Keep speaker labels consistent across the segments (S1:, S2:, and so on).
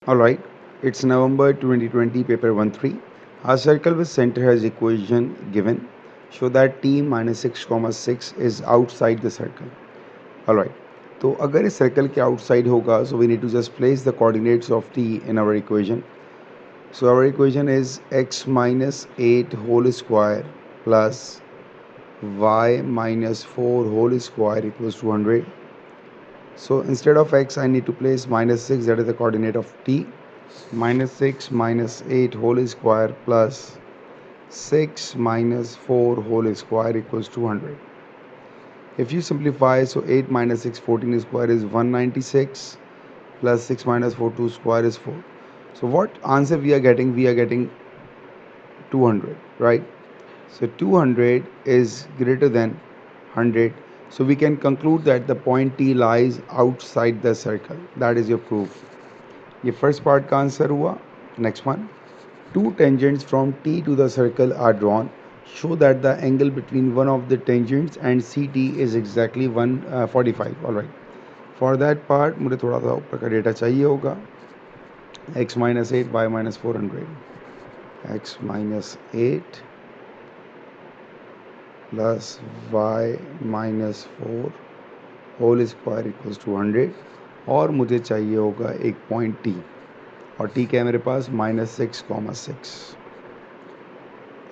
S1: All right, it's November 2020, paper 1-3. A circle with center has equation given. Show that t minus 6 comma 6 is outside the circle. All right, तो अगर इस circle के outside होगा so we need to just place the coordinates of t in our equation. So our equation is x minus 8 whole square plus y minus 4 whole square equals to 100. So instead of x I need to place minus 6, that is the coordinate of t. Minus 6 minus 8 whole square plus 6 minus 4 whole square equals to 100. If you simplify, so 8 minus 6 14 square is 196 plus 6 minus 4 2 square is 4. So what answer we are getting? We are getting 200, right? So 200 is greater than 100. So we can conclude that the point T lies outside the circle. That is your proof. ये first part का answer हुआ. Next one. Two tangents from T to the circle are drawn. Show that the angle between one of the tangents and CT is exactly 145. All right. For that part मुझे थोड़ा सा ऊपर का data चाहिए होगा. X minus 8, Y minus 400. X minus 8 plus Y minus 4 whole square equals to 100. और मुझे चाहिए होगा एक पॉइंट T. और T क्या है मेरे पास? -6,6.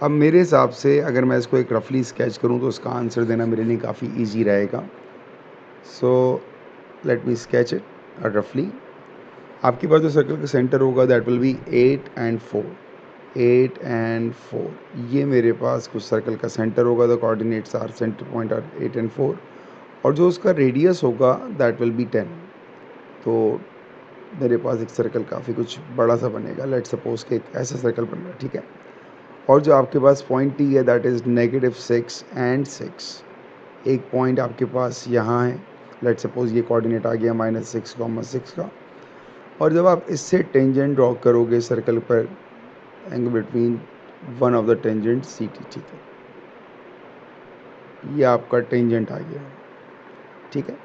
S1: अब मेरे हिसाब से अगर मैं इसको एक रफली स्केच करूं तो उसका आंसर देना मेरे लिए काफ़ी इजी रहेगा. So let me sketch it रफली. आपके पास जो सर्कल का सेंटर होगा that will B 8 and 4. 8 and 4 ये मेरे पास कुछ सर्कल का सेंटर होगा. The coordinates are centre point are 8 and 4. और जो उसका रेडियस होगा दैट विल बी 10. तो मेरे पास एक सर्कल काफ़ी कुछ बड़ा सा बनेगा. लेट सपोज कि एक ऐसा सर्कल बन रहा है, ठीक है. और जो आपके पास पॉइंट टी है दैट इज़ -6 and 6. एक पॉइंट आपके पास यहाँ है. लेट सपोज ये कोऑर्डिनेट आ गया -6,6 का. और जब आप इससे टेंजेंट ड्रॉ करोगे सर्कल पर angle between one of the tangent C T, ठीक है. ये आपका टेंजेंट आ गया, ठीक है.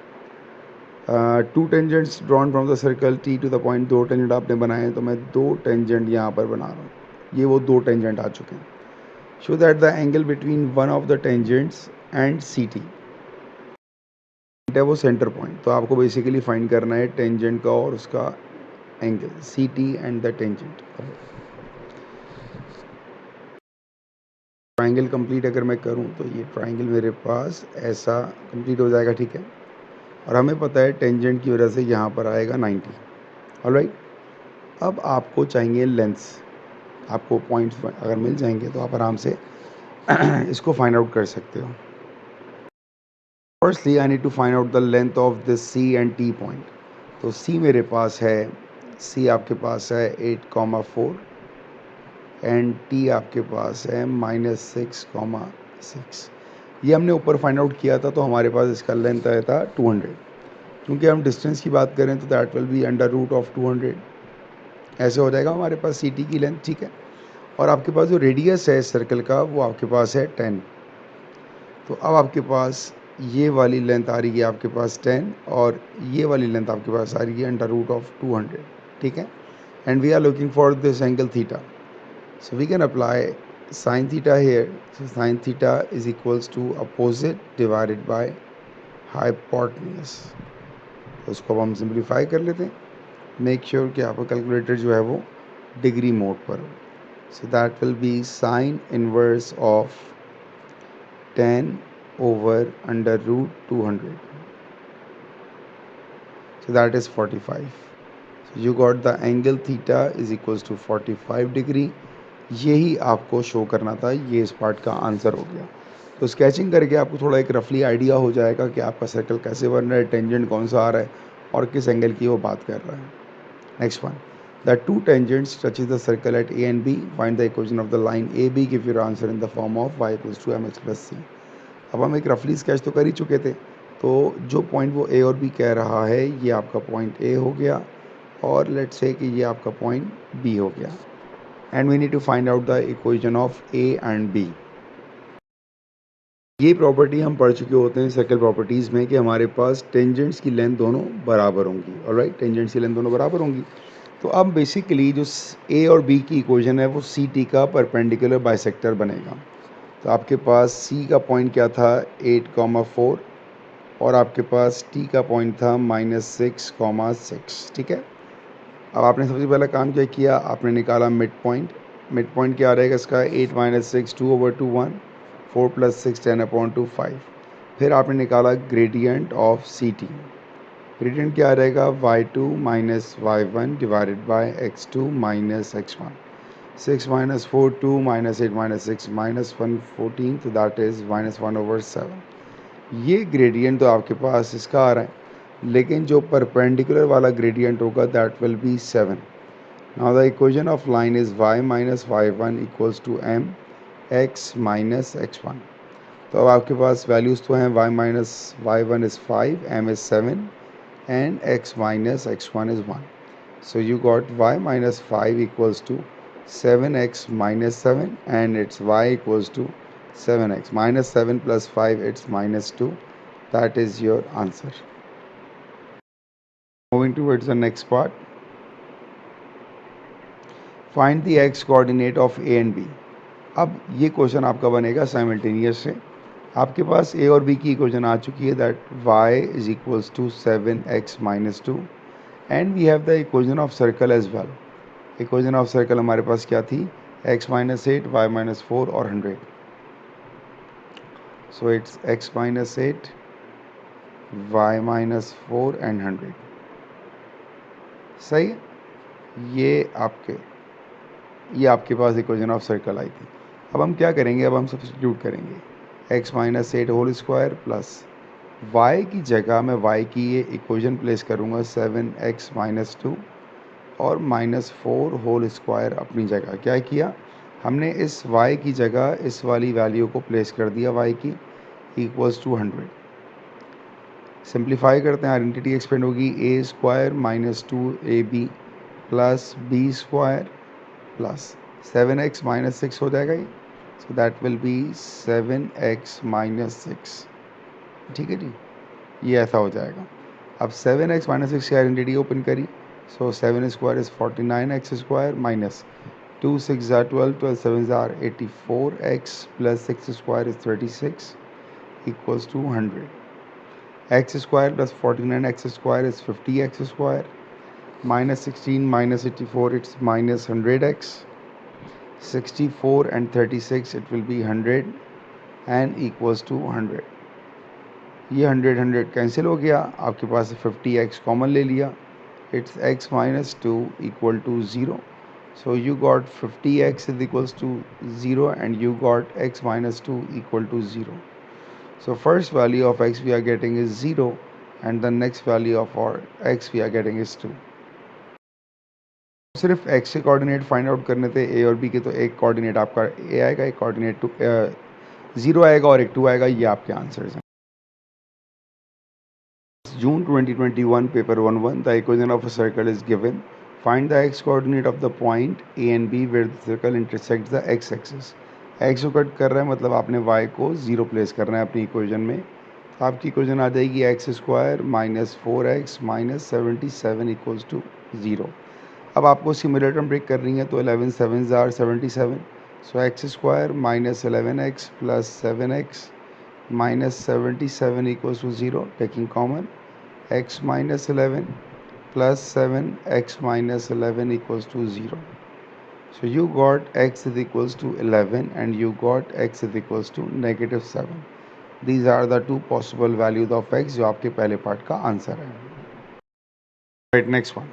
S1: Two tangents drawn from the circle T to the point. दो टेंजेंट आपने बनाए हैं तो मैं दो टेंजेंट यहाँ पर बना रहा हूँ. ये वो दो टेंजेंट आ चुके हैं. Show that the angle between one of the tangents and C T है वो सेंटर पॉइंट. तो आपको बेसिकली फाइंड करना है टेंजेंट का और उसका angle C T and the tangent. Triangle complete अगर मैं करूं तो ये ट्राइंगल मेरे पास ऐसा कंप्लीट हो जाएगा, ठीक है. और हमें पता है टेंजेंट की वजह से यहाँ पर आएगा 90. ऑलराइट. अब आपको चाहिए लेंथ्स. आपको पॉइंट्स अगर मिल जाएंगे तो आप आराम से इसको फाइंड आउट कर सकते हो. Firstly I need to find out the length of this C and T point. तो सी मेरे पास है, सी आपके पास है 8,4 एंड टी आपके पास है -6,6. ये हमने ऊपर फाइंड आउट किया था तो हमारे पास इसका लेंथ आया था 200. क्योंकि हम डिस्टेंस की बात करें तो दैट विल बी √200. ऐसे हो जाएगा हमारे पास सी टी की लेंथ, ठीक है. और आपके पास जो रेडियस है सर्कल का वो आपके पास है 10. तो अब आपके पास ये वाली लेंथ आ रही है आपके पास 10 और ये वाली लेंथ आपके पास आ रही है √200, ठीक है. And we are looking for this angle theta. So we can apply sin theta here. So sin theta is equals to opposite divided by hypotenuse. तो उसको अब हम सिंप्लीफाई कर लेते हैं. मेक श्योर कि आपका कैलकुलेटर जो है वो डिग्री मोड पर हो. So that will B sine inverse of 10 over √200. So that is 45. So you got the angle theta is equals to 45 degree. यही आपको शो करना था. ये इस पार्ट का आंसर हो गया. तो स्केचिंग करके आपको थोड़ा एक रफली आइडिया हो जाएगा कि आपका सर्कल कैसे बन रहा है, टेंजेंट कौन सा आ रहा है और किस एंगल की वो बात कर रहा है. Next one. The two tangents touches the circle at A and B. Find the equation of the line A B. Give your answer in the form of y = mx + c. अब हम एक रफली स्केच तो कर ही चुके थे. तो जो पॉइंट वो ए और बी कह रहा है ये आपका पॉइंट ए हो गया और लेट्स से कि ये आपका पॉइंट बी हो गया. And we need to find out the equation of A and B. ये प्रॉपर्टी हम पढ़ चुके होते हैं सर्कल प्रॉपर्टीज़ में कि हमारे पास टेंजेंट्स की लेंथ दोनों बराबर होंगी. ऑलराइट, टेंजेंट्स की लेंथ दोनों बराबर होंगी. तो अब बेसिकली जो ए और बी की इक्वेशन है वो सी टी का परपेंडिकुलर बाइसेक्टर बनेगा। तो आपके पास सी का पॉइंट क्या था 8,4 और आपके पास टी का पॉइंट था -6,6। ठीक है। अब आपने सबसे पहला काम क्या किया, आपने निकाला मिड पॉइंट। मिड पॉइंट क्या रहेगा इसका 8 - 6 2/2 1 4 + 6 10/2 5। फिर आपने निकाला gradient of C T. Gradient क्या रहेगा y2 - y1 divided by x2 - x1। 6 - 4 2 - 8 - 6 -1 14, तो दैट इज़ -1/7। ये ग्रेडियंट तो आपके पास इसका आ रहा है, लेकिन जो परपेंडिकुलर वाला ग्रेडियंट होगा that will be 7। Now the equation of line is y - y1 equals to m x - x1। तो अब आपके पास वैल्यूज़ तो हैं y - y1 is 5, m is 7 and x minus x1 is 1. So you got y minus 5 equals to 7x minus 7, and its y equals to 7x minus 7 plus 5, it's -2. That is your answer. Moving towards the next part. Find the x coordinate of a and b. अब ये question आपका बनेगा simultaneous से। आपके पास ए और B की equation आ चुकी है that y is equals to 7x minus 2, and we have the equation of circle as well. Equation of circle हमारे पास क्या थी x - 8 y - 4 और 100। So it's x - 8 y - 4 and 100। सही है। ये आपके पास इक्वेशन ऑफ सर्कल आई थी। अब हम क्या करेंगे, अब हम सब्स्टिट्यूट करेंगे x - 8 whole square plus y की जगह मैं y की ये इक्वेशन प्लेस करूँगा 7x - 2 और -4 होल स्क्वायर अपनी जगह। क्या किया हमने, इस y की जगह इस वाली वैल्यू को प्लेस कर दिया y की इक्वल्स टू 100। सिंप्लीफाई करते हैं, आइडेंटिटी एक्सपेंड होगी a square - 2ab plus b square plus 7x - 6 हो जाएगा ये। So that will B 7x - 6। ठीक है जी, ये ऐसा हो जाएगा। अब 7x - 6 की आइडेंटिटी ओपन करी, सो 7 square is 49x square minus 2 6 are 12, 12 7 are 84x plus 6 square is 36 equals to 100. X square plus 49x square is 50x square minus 16 minus 84, it's minus 100x. 64 and 36, it will be 100 and equals to 100. ये 100 cancel हो गया, आपके पास 50x common ले लिया, it's x minus 2 equal to 0. So you got 50x is equals to 0 and you got x minus 2 equal to 0. So first value of x we are getting is 0 and the next value of our x we are getting is 2. सिर्फ x के coordinate find out करने थे a और b के, तो एक coordinate आपका a आएगा, एक कोऑर्डिनेट 0 आएगा और एक 2 आएगा। ये आपके आंसर्स हैं। June 2021 paper 1-1, the equation of a circle is given. Find the x coordinate of the point a and b where the circle intersects the x axis. x को कट कर रहा है मतलब आपने y को 0 प्लेस करना है अपनी इक्वेशन में। तो आपकी इक्वेशन आ जाएगी x square minus 4x minus 77 equals to 0। अब आपको सिमिलर टर्म ब्रेक करनी है, तो 11 7 or 77। So x square minus 11x plus 7x minus 77 equals to 0, taking common x minus 11 plus 7 x minus 11 equals to 0. So you got x is equals to 11 and you got x is equals to -7. These are the two possible values of x जो आपके पहले part का answer है। Right, next one.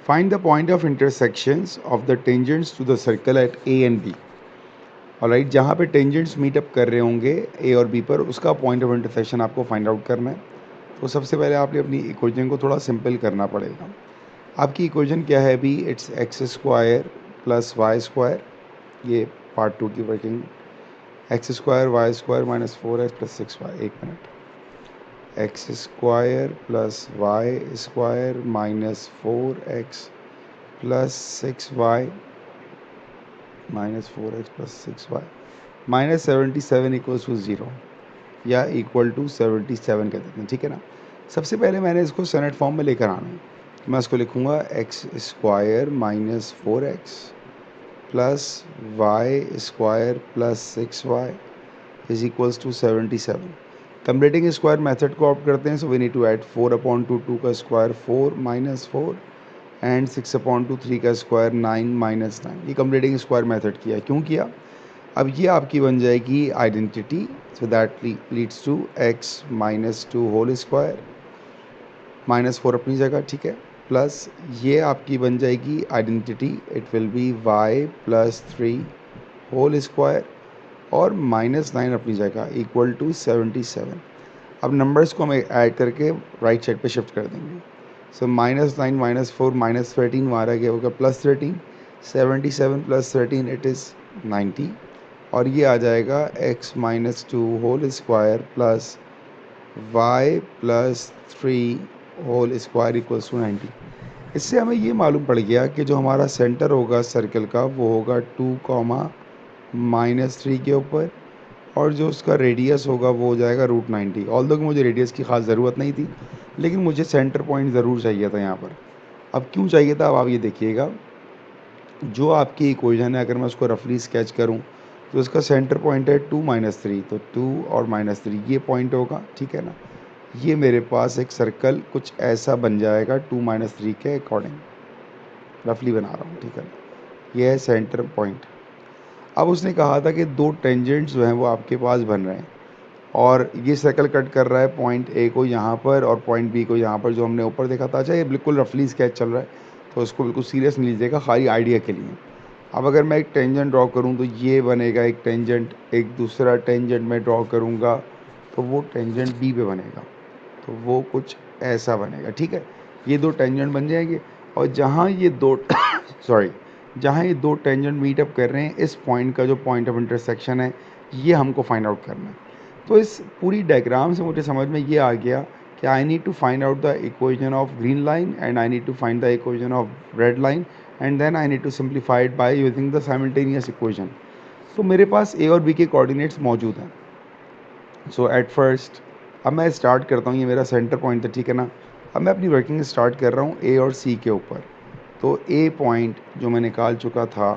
S1: Find the point of intersections of the tangents to the circle at A and B. Alright, जहाँ पे tangents meetup कर रहे होंगे ए और बी पर, उसका पॉइंट ऑफ इंटरसेक्शन आपको फाइंड आउट करना है। तो सबसे पहले आपने अपनी इक्वेशन को थोड़ा सिंपल करना पड़ेगा। आपकी इक्वेशन क्या है अभी, it's x square plus y square, ये पार्ट 2 की working. X square y square minus 4x plus 6y। एक minute, x square plus y square minus 4x plus 6y minus 4x plus 6y minus 77 equals to 0 या equal to 77 कह देते हैं। ठीक है ना। सबसे पहले मैंने इसको सनेट फॉर्म में लेकर आना है। मैं इसको लिखूँगा x square minus 4x plus y square plus 6y is equals to 77। Completing square method को ऑप्ट करते हैं, so we need to add 4/2 2 का स्क्वायर 4 माइनस 4 एंड 6/2 3 का स्क्वायर 9 माइनस 9। ये कंप्लीटिंग स्क्वायर मेथड किया, क्यों किया? अब ये आपकी बन जाएगी identity, so that leads to x minus 2 whole square minus 4 अपनी जगह, ठीक है, प्लस ये आपकी बन जाएगी identity, it will be y plus 3 whole square और माइनस 9 अपनी जगह इक्वल टू 77। अब नंबर्स को हम ऐड करके राइट साइड पे शिफ्ट कर देंगे। सो माइनस 9 माइनस 4 माइनस 13 वहाँ रह गया, होगा प्लस 13, 77 प्लस 13 इट इज़ 90 और ये आ जाएगा x minus 2 whole square plus y plus 3 whole square equals to 90। इससे हमें ये मालूम पड़ गया कि जो हमारा सेंटर होगा सर्कल का वो होगा 2 माइनस 3 के ऊपर और जो उसका रेडियस होगा वो हो जाएगा √90। ऑल्दो कि मुझे रेडियस की ख़ास ज़रूरत नहीं थी, लेकिन मुझे सेंटर पॉइंट ज़रूर चाहिए था यहाँ पर। अब क्यों चाहिए था, अब आप ये देखिएगा, जो आपकी इक्वेशन है अगर मैं उसको रफली स्केच करूँ तो उसका सेंटर पॉइंट है 2 माइनस 3, तो 2 और माइनस 3 ये पॉइंट होगा, ठीक है ना। ये मेरे पास एक सर्कल कुछ ऐसा बन जाएगा 2 माइनस 3 के अकॉर्डिंग, रफली बना रहा हूँ, ठीक है। ये है सेंटर पॉइंट। अब उसने कहा था कि दो टेंजेंट्स जो हैं वो आपके पास बन रहे हैं और ये सर्कल कट कर रहा है पॉइंट ए को यहाँ पर और पॉइंट बी को यहाँ पर, जो हमने ऊपर देखा था। अच्छा, ये बिल्कुल रफली स्केच चल रहा है तो उसको बिल्कुल सीरियस नहीं लीजिएगा, खाली आइडिया के लिए। अब अगर मैं एक टेंजेंट ड्रॉ करूँ तो ये बनेगा एक टेंजेंट, एक दूसरा टेंजेंट मैं ड्रॉ करूँगा तो वो टेंजेंट बी पे बनेगा, तो वो कुछ ऐसा बनेगा, ठीक है। ये दो टेंजेंट बन जाएंगे और जहाँ ये दो सॉरी जहाँ ये दो टेंजेंट मीट अप कर रहे हैं, इस पॉइंट का जो पॉइंट ऑफ इंटरसेक्शन है ये हमको फाइंड आउट करना है। तो इस पूरी डायग्राम से मुझे समझ में ये आ गया कि I need to find out the equation of green line and I need to find the equation of red line and then I need to simplify it by using the simultaneous equation. तो मेरे पास ए और B के coordinates मौजूद हैं। सो at first अब मैं start करता हूँ, ये मेरा सेंटर पॉइंट है, ठीक है ना। अब मैं अपनी वर्किंग स्टार्ट कर रहा हूँ ए और सी के ऊपर। तो ए पॉइंट जो मैं निकाल चुका था,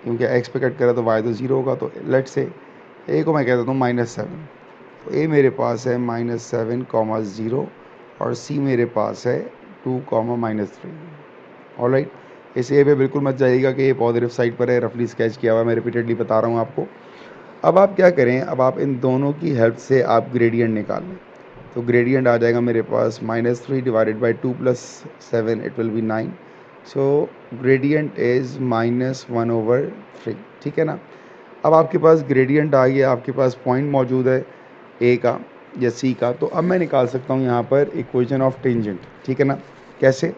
S1: क्योंकि एक्स पे कट करा तो वाई तो ज़ीरो होगा, तो लेट से ए को मैं कह देता हूँ -7। तो ए मेरे पास है -7, 0 और सी मेरे पास है 2, -3। ऑलराइट, इस ए पे बिल्कुल मत जाइएगा कि ये पॉजिटिव साइड पर है, रफली स्केच किया हुआ, मैं रिपीटेडली बता रहा हूँ आपको। अब आप क्या करें, अब आप इन दोनों की हेल्प से आप ग्रेडियंट निकाल लें। तो ग्रेडियंट आ जाएगा मेरे पास -3 divided by 2 + 7 it will B 9। So gradient is -1/3, ठीक है ना। अब आपके पास ग्रेडियंट आ गया, आपके पास पॉइंट मौजूद है ए का या सी का, तो अब मैं निकाल सकता हूँ यहाँ पर इक्वेशन ऑफ टेंजेंट, ठीक है ना। कैसे?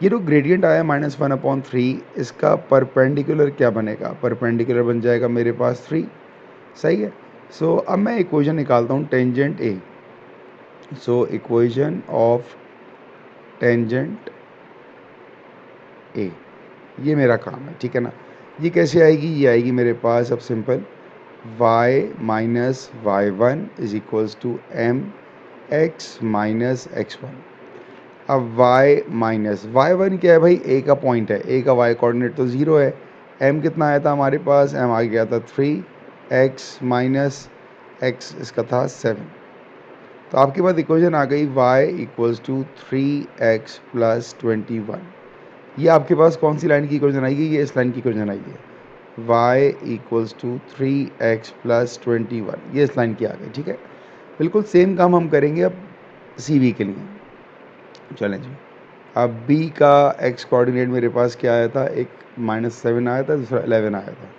S1: ये जो ग्रेडियंट आया -1/3, इसका परपेंडिकुलर क्या बनेगा? परपेंडिकुलर बन जाएगा मेरे पास 3, सही है। सो अब मैं इक्वेशन निकालता हूँ tangent A. So equation of tangent ए, ये मेरा काम है, ठीक है ना। ये कैसे आएगी? ये आएगी मेरे पास अब simple, y minus y1 is equals to m x minus x1। अब y माइनस y1 क्या है भाई? a का पॉइंट है, a का y कोऑर्डिनेट तो 0 है। m कितना आया था हमारे पास? m आ गया था 3, x माइनस x इसका था 7। तो आपके पास इक्वेशन आ गई y equals to 3x plus 21। ये आपके पास कौन सी लाइन की इक्वेशन आएगी? ये इस लाइन की इक्वेशन आएगी, y equals to 3x plus 21, ये इस लाइन की आ गई, ठीक है। बिल्कुल सेम काम हम करेंगे अब सी बी के लिए। चलें जी, अब b का x कोऑर्डिनेट मेरे पास क्या आया था? एक -7 आया था, दूसरा 11 आया था।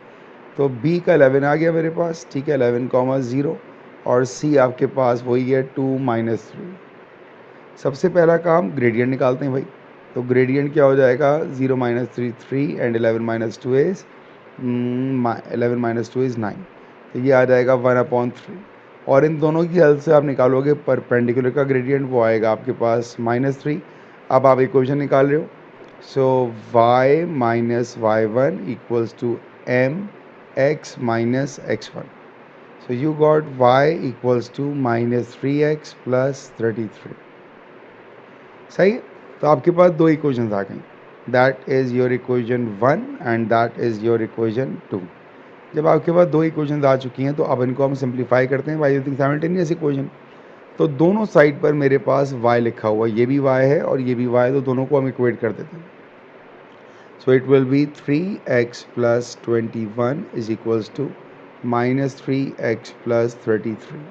S1: तो b का 11 आ गया मेरे पास, ठीक है, 11, 0 और c आपके पास वही है 2, -3। सबसे पहला काम ग्रेडियंट निकालते हैं भाई। तो ग्रेडियंट क्या हो जाएगा? 0 - 3 3 एंड 11 - 2 इज़ 11 - 2 इज़ 9। तो ये आ जाएगा 1/3 और इन दोनों की हेल्प से आप निकालोगे परपेंडिकुलर का ग्रेडियंट, वो आएगा आपके पास -3। अब आप इक्वेशन निकाल रहे हो, so y minus y1 equals to m x minus x1। So you got y equals to -3x plus 33, सही है। तो आपके पास दो इक्वेशंस आ गई, that is your equation 1 and that is your equation 2। जब आपके पास दो इक्वेशंस आ चुकी हैं तो अब इनको हम सिंप्लीफाई करते हैं बाय यूजिंग साइमल्टेनियस इक्वेशन। तो दोनों साइड पर मेरे पास y लिखा हुआ, ये भी y है और ये भी y है, तो दोनों को हम इक्वेट कर देते हैं। So it will be 3x plus 21 is equals to minus 3x plus 33।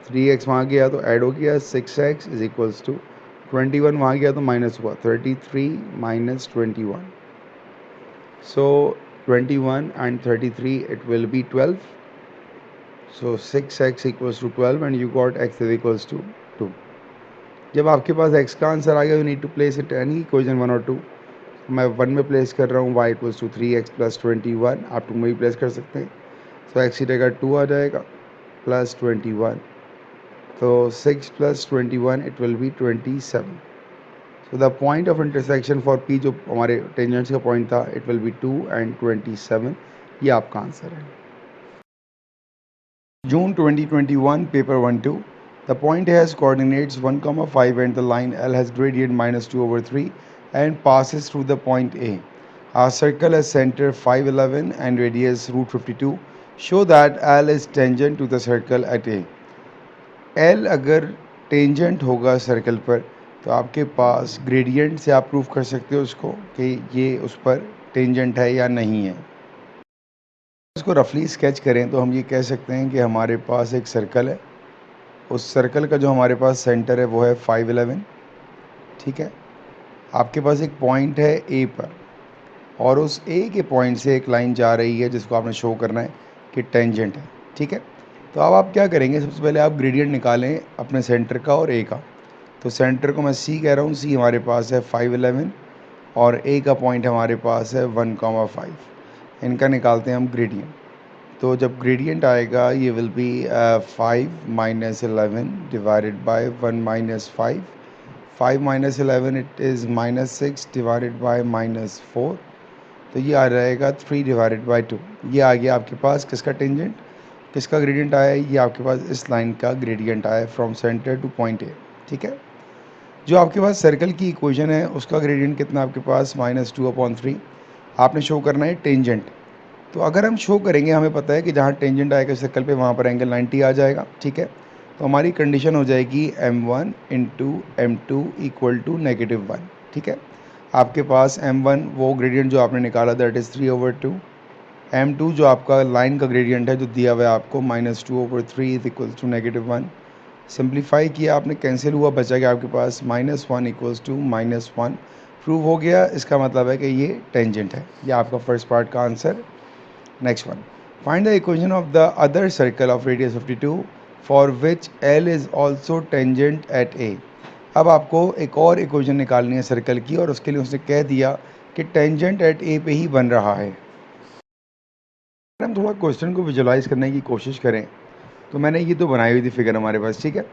S1: 3x वहाँ गया तो ऐड हो गया, 6x इज इक्वल्स टू 21 वहाँ गया तो माइनस हुआ, 33 minus 21। So 21 and 33, it will be 12. So 6x equals to 12 and you got x is equals to 2. जब आपके पास x का आंसर आ गया, you need to place it any equation 1 or 2. मैं 1 में प्लेस कर रहा हूँ, y equals to 3x plus 21. आप 2 में भी प्लेस कर सकते हैं. So x की जगह 2 आ जाएगा plus 21. तो 6 plus 21 it will be 27. So the point of intersection for P जो हमारे टेंजेंट्स का पॉइंट था, it will be 2 and 27. ये आपका आंसर है. June 2021, paper 1-2. The point has coordinates 1,5 and the line L has gradient minus 2 over 3 and passes through the point A. Our circle has center 511 and radius root 52. Show that L is tangent to the circle at A. L अगर tangent होगा circle पर तो आपके पास gradient से आप proof कर सकते हो उसको कि ये उस पर टेंजेंट है या नहीं है। इसको रफली स्केच करें तो हम ये कह सकते हैं कि हमारे पास एक सर्कल है, उस सर्कल का जो हमारे पास सेंटर है वो है 511, ठीक है। आपके पास एक पॉइंट है ए पर और उस ए के पॉइंट से एक लाइन जा रही है जिसको आपने शो करना है कि टेंजेंट है, ठीक है। तो अब आप क्या करेंगे, सबसे पहले आप ग्रेडियंट निकालें अपने सेंटर का और ए का। तो सेंटर को मैं सी कह रहा हूँ, सी हमारे पास है 511 और ए का पॉइंट हमारे पास है 1,5। इनका निकालते हैं हम ग्रेडियंट। तो जब ग्रेडियंट आएगा ये will be 5 minus 11 divided by 1 minus 5। 5 minus 11 it is minus 6 divided bye minus 4। तो ये आ जाएगा 3 डिवाइडेड बाय 2। ये आ गया आपके पास किसका टेंजेंट, किसका ग्रेडियंट आया है, ये आपके पास इस लाइन का ग्रेडियंट आया from centre two point A, ठीक है। जो आपके पास सर्कल की इक्वेशन है उसका ग्रेडियंट कितना आपके पास -2/3। आपने शो करना है टेंजेंट। तो अगर हम शो करेंगे, हमें पता है कि जहाँ टेंजेंट आएगा सर्कल पे वहाँ पर एंगल 90 आ जाएगा, ठीक है। तो हमारी कंडीशन हो जाएगी m1 into m2 equal to -1, ठीक है। आपके पास m1 वो ग्रेडियंट जो आपने निकाला दैट इज़ 3/2। m2 जो आपका लाइन का ग्रेडियंट है जो दिया हुआ है आपको -2/3 इज इक्वल टू -1। सिंप्लीफाई किया आपने, कैंसिल हुआ, बचा गया आपके पास -1 इक्वल्स टू -1। प्रूव हो गया, इसका मतलब है कि ये टेंजेंट है। ये आपका फर्स्ट पार्ट का answer. Next one, find the equation of the other circle of radius 52 for which L is also tangent at A. अब आपको एक और इक्वेशन निकालनी है सर्कल की और उसके लिए उसने कह दिया कि टेंजेंट एट ए पे ही बन रहा है। हम थोड़ा क्वेश्चन को विजुलाइज करने की कोशिश करें तो मैंने ये तो बनाई हुई थी फिगर हमारे पास, ठीक है।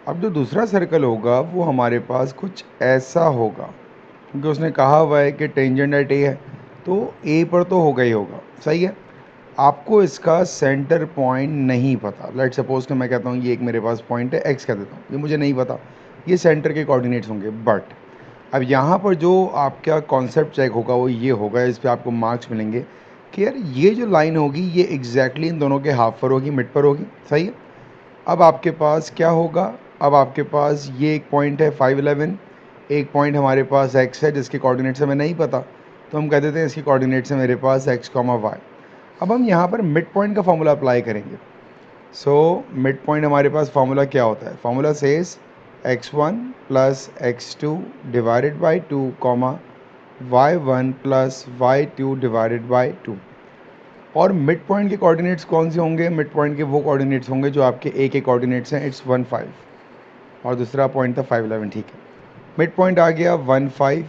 S1: अब जो दूसरा सर्कल होगा वो हमारे पास कुछ ऐसा होगा, क्योंकि उसने कहा हुआ है कि टेंजेंट एट ए है तो ए पर तो होगा ही होगा, सही है। आपको इसका सेंटर पॉइंट नहीं पता। लेट सपोज कि मैं कहता हूँ ये एक मेरे पास पॉइंट है एक्स कह देता हूँ, ये मुझे नहीं पता ये सेंटर के कोऑर्डिनेट्स होंगे। बट अब यहाँ पर जो आपका कॉन्सेप्ट चेक होगा वो ये होगा, इस पर आपको मार्क्स मिलेंगे कि यार ये जो लाइन होगी ये एग्जैक्टली इन दोनों के हाफ पर होगी, मिड पर होगी, सही है। अब आपके पास क्या होगा, अब आपके पास ये एक पॉइंट है 511, एक पॉइंट हमारे पास एक्स है जिसके कोऑर्डिनेट्स हमें नहीं पता, तो हम कह देते हैं इसके कोऑर्डिनेट्स है मेरे पास x, y। अब हम यहाँ पर मिड पॉइंट का फॉर्मूला अप्लाई करेंगे। सो मिड पॉइंट हमारे पास फॉर्मूला क्या होता है, formula says x1 plus x2 divided by 2 y1 plus y2 divided by 2। और मिड पॉइंट के कोऑर्डिनेट्स कौन से होंगे, मिड पॉइंट के वो कोऑर्डिनेट्स होंगे जो आपके ए के कोऑर्डिनेट्स हैं, इट्स 1 5 और दूसरा पॉइंट था 511, ठीक है। मिड पॉइंट आ गया 1 5,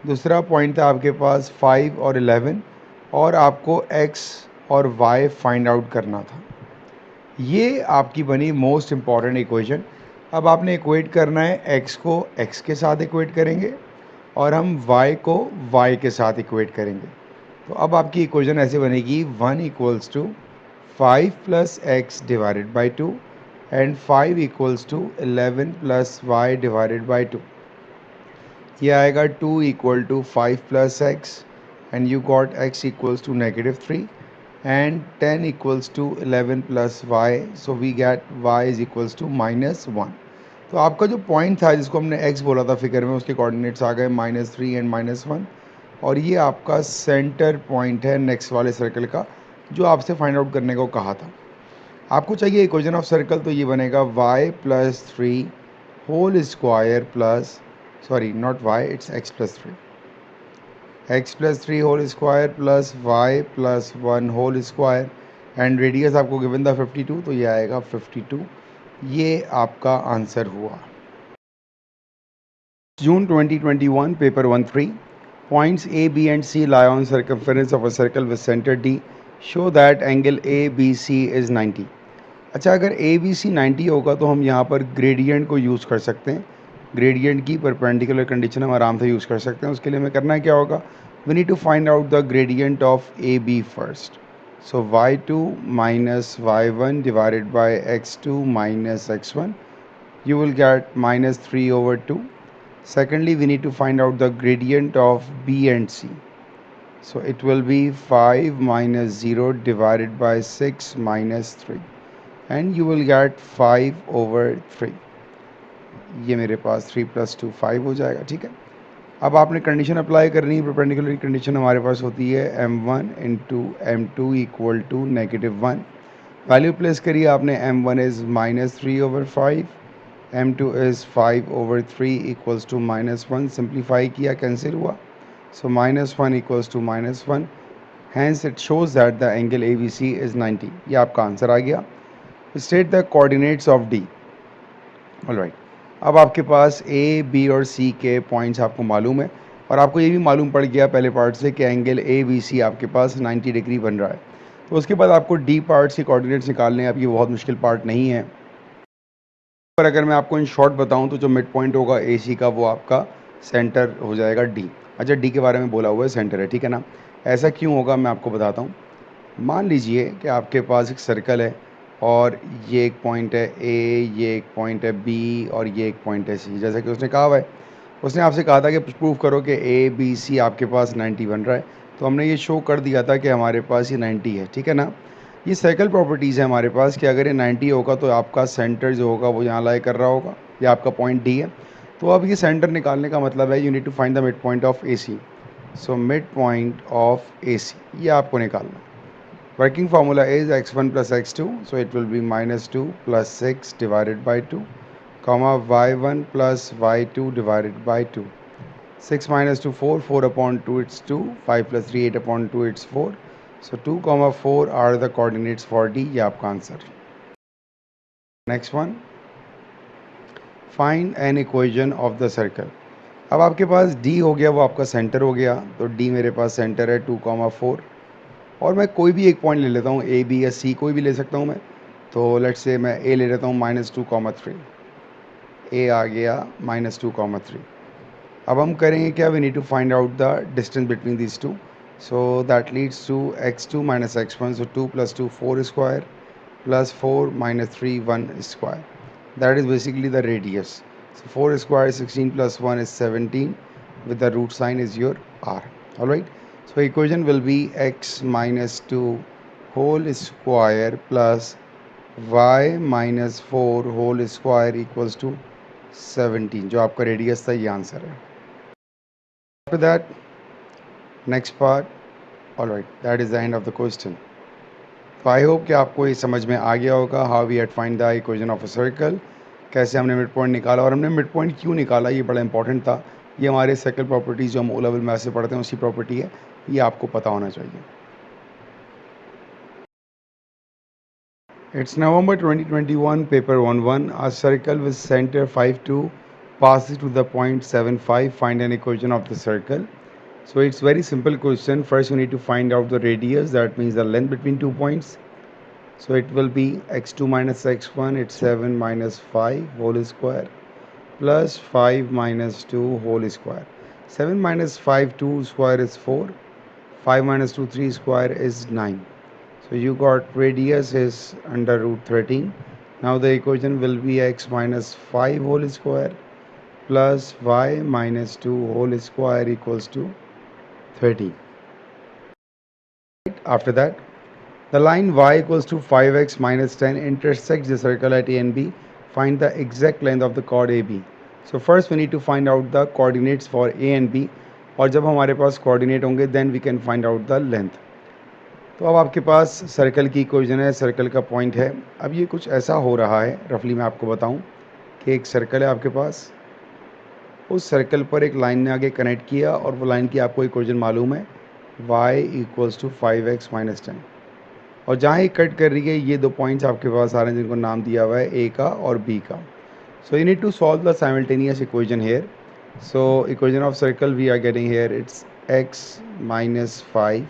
S1: दूसरा पॉइंट था आपके पास 5 और 11 और आपको x और y फाइंड आउट करना था। ये आपकी बनी मोस्ट इम्पॉर्टेंट इक्वेशन। अब आपने इक्वेट करना है x को x के साथ इक्वेट करेंगे और हम y को y के साथ इक्वेट करेंगे। तो अब आपकी इक्वेशन ऐसे बनेगी 1 equals to 5 plus x divided by 2 and 5 equals to 11 plus y divided by 2। ये आएगा 2 equal to 5 plus x and you got x equals to -3 and 10 equals to 11 plus y, so we get y is equals to -1। तो आपका जो point था जिसको हमने x बोला था फिगर में, उसके कोऑर्डिनेट्स आ गए -3 एंड -1, और ये आपका सेंटर पॉइंट है नेक्स्ट वाले सर्कल का जो आपसे फाइंड आउट करने को कहा था। आपको चाहिए इक्वेशन ऑफ सर्कल, तो ये बनेगा y plus 3 whole square plus, sorry not y, it's x plus 3, x plus 3 whole square plus y plus 1 whole square and radius आपको गिवन था 52, तो ये आएगा 52। ये आपका आंसर हुआ। June 2021 paper 1-3 points A, B and C lie on circumference of a circle with center D, show that angle ABC is 90। अच्छा, अगर ABC 90 होगा तो हम यहाँ पर ग्रेडियंट को यूज़ कर सकते हैं। ग्रेडियंट की परपेंडिकुलर कंडीशन हम आराम से यूज़ कर सकते हैं। उसके लिए हमें करना क्या होगा, we need to find out the gradient of AB first. So y2 minus y1 divided by x2 minus x1, you will get -3/2। Secondly, we need to find out the gradient of B and C. So it will be 5 minus 0 divided by 6 minus 3 and you will get 5/3। ये मेरे पास 3 + 2 5 हो जाएगा। ठीक है, अब आपने condition apply करनी है। परपेंडिकुलर कंडीशन हमारे पास होती है m1 into m2 equal to -1। Value place करिए आपने, m1 is -3/5, m2 is 5/3 equals to -1। Simplify किया, कैंसिल हुआ, so -1 equals to -1, hence it shows that the angle ABC is 90। ये आपका आंसर आ गया। State the coordinates of D। Alright, अब आपके पास A, B और C के पॉइंट्स आपको मालूम है, और आपको ये भी मालूम पड़ गया पहले पार्ट से कि एंगल ABC आपके पास 90 डिग्री बन रहा है। तो उसके बाद आपको D पार्ट्स के कोऑर्डिनेट्स निकालने हैं। अब ये बहुत मुश्किल पार्ट नहीं है, पर अगर मैं आपको इन शॉर्ट बताऊं तो जो मिड पॉइंट होगा AC का वो आपका सेंटर हो जाएगा D। अच्छा, D के बारे में बोला हुआ है सेंटर है, ठीक है ना। ऐसा क्यों होगा मैं आपको बताता हूँ। मान लीजिए कि आपके पास एक सर्कल है और ये एक पॉइंट है A, ये एक पॉइंट है B और ये एक पॉइंट है C। जैसा कि उसने कहा हुआ है, उसने आपसे कहा था कि प्रूव करो कि ABC आपके पास 90 बन रहा है, तो हमने ये शो कर दिया था कि हमारे पास ये 90 है, ठीक है ना। ये सर्कल प्रॉपर्टीज़ है हमारे पास कि अगर ये 90 होगा तो आपका सेंटर जो होगा वो यहाँ लाई कर रहा होगा, ये आपका पॉइंट D है। तो अब ये सेंटर निकालने का मतलब है you need to find the mid point of AC। So mid point of AC ये आपको निकालना। Working formula is x1 + x2, so it will be -2 + 6 divided by 2, comma y1 + y2 divided by 2। 6 minus 2 4, 4/2 it's 2, 5 + 3 8/2 it's 4। So 2, 4 are the coordinates for D। ये आपका answer. Next one, find an equation of the circle. अब आपके पास D हो गया, वो आपका centre हो गया, तो D मेरे पास सेंटर है 2, 4, और मैं कोई भी एक पॉइंट ले लेता हूँ, A, B या C कोई भी ले सकता हूँ मैं। तो लेट्स से मैं A ले लेता हूँ -2, 3। A आ गया -2, 3। अब हम करेंगे क्या, we need to find out the distance between this two. So that leads to x2 - x1, सो 2 + 2 4 square plus 4 - 3 1 square, that is basically the radius. So 4 square 16 + 1 is 17, with the root sign is your r। Alright, so equation will be x - 2 whole square plus y - 4 whole square equals to 17। जो आपका radius था, ये answer है। After that, next part, all right, that is the end of the question। तो I hope कि आपको ये समझ में आ गया होगा how we had find the equation of a circle, कैसे हमने मिड पॉइंट निकाला, और हमने मिड पॉइंट क्यों निकाला ये बड़ा इंपॉर्टेंट था। ये हमारे सर्कल प्रॉपर्टीज़ जो हम ओ लेवल में ऐसे पढ़ते हैं उसी प्रॉपर्टी है, ये आपको पता होना चाहिए। It's November 2021, paper 1-1, a circle with center 5-2 passes to the point 7-5, find an equation of the circle। So it's very simple question. First you need to find out the radius, that means the length between 2 points। So it will be x2 minus x1, it's 7 minus 5 whole square plus 5 minus 2 whole square। 7 minus 5 2 square is 4, 5 minus 2 3 square is 9। So you got radius is under root 13। Now the equation will be x minus 5 whole square plus y minus 2 whole square equals to 30. After that, the line y equals to 5x minus 10 intersects the circle at A and B. Find the exact length of the chord AB. So first we need to find out the coordinates for A and B. और जब हमारे पास coordinate होंगे then we can find out the length. तो अब आपके पास circle की equation है, circle का पॉइंट है. अब ये कुछ ऐसा हो रहा है, रफली मैं आपको बताऊं कि एक सर्कल है आपके पास, उस सर्कल पर एक लाइन ने आगे कनेक्ट किया और वो लाइन की आपको इक्वेशन मालूम है y equals to 5x minus 10. और जहाँ ही कट कर रही है ये दो पॉइंट्स आपके पास आ रहे हैं जिनको नाम दिया हुआ है ए का और बी का. So you need to solve the simultaneous equation here. So equation of circle we are getting here it's x minus 5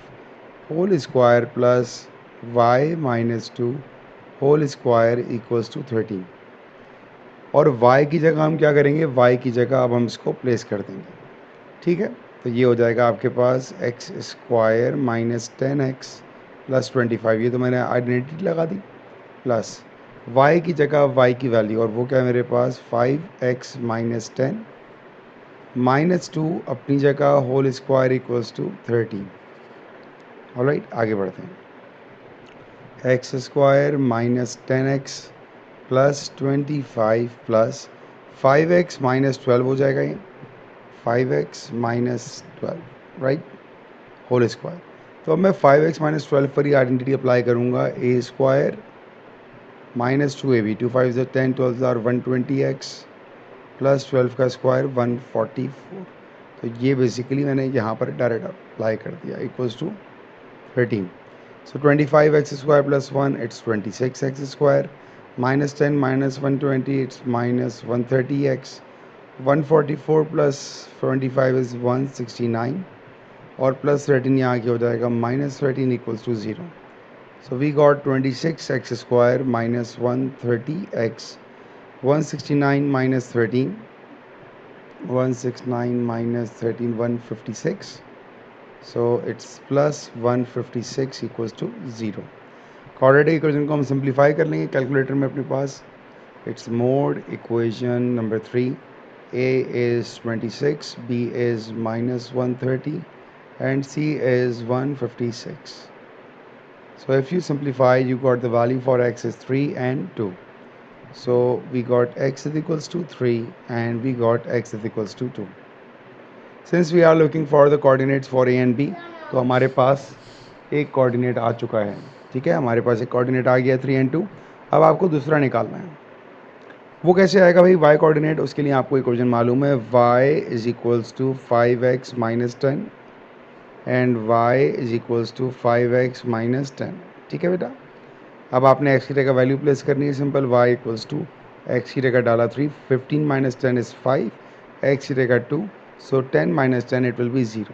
S1: whole square plus y minus 2 whole square equals to 13. और y की जगह हम क्या करेंगे, y की जगह अब हम इसको प्लेस कर देंगे. ठीक है, तो ये हो जाएगा आपके पास x square minus 10x plus 25. ये तो मैंने आइडेंटिटी लगा दी. प्लस y की जगह y की वैल्यू, और वो क्या है मेरे पास 5x माइनस 10 माइनस 2 अपनी जगह whole square equals to 13. Alright, आगे बढ़ते हैं. X square minus 10x plus 25 plus 5x minus 12 हो जाएगा ये 5x minus 12, right, whole square. तो अब मैं 5x माइनस 12 पर ही आइडेंटिटी अप्लाई करूँगा. ए स्क्वायर माइनस 2ab, 2 5 ज़ार 10, 12 ज़ार 120x प्लस 12 का स्क्वायर 144. तो ये बेसिकली मैंने यहाँ पर डायरेक्ट अप्लाई कर दिया equals to 13. So 25x square plus 1 it's 26x square minus 10 minus 120 it's minus 130x 144 plus 25 is 169 और प्लस 13 यहाँ की हो जाएगा minus 13 equals to 0. So we got 26x square minus 130x 169 minus 13 169 minus 13 156. So it's plus 156 equals to 0. Quadratic equation को हम simplify कर लेंगे calculator में अपने पास. It's mode equation number 3. A is 26, B is minus 130 and C is 156. So if you simplify, you got the value for x is 3 and 2. So we got x is equals to 3 and we got x is equals to 2. Since we are looking for the coordinates for A and B, तो हमारे पास एक coordinate आ चुका है. ठीक है, हमारे पास एक coordinate आ गया 3 and 2. अब आपको दूसरा निकालना है. वो कैसे आएगा भाई y कोऑर्डिनेट, उसके लिए आपको इक्वेशन मालूम है y is equals to 5x minus 10 and y is equals to 5x minus 10. ठीक है बेटा, अब आपने x की जगह वैल्यू प्लेस करनी है simple. y equals to x की जगह डाला 3, 15 माइनस 10 इज 5, x की जगह 2, so 10 minus 10 it will be 0.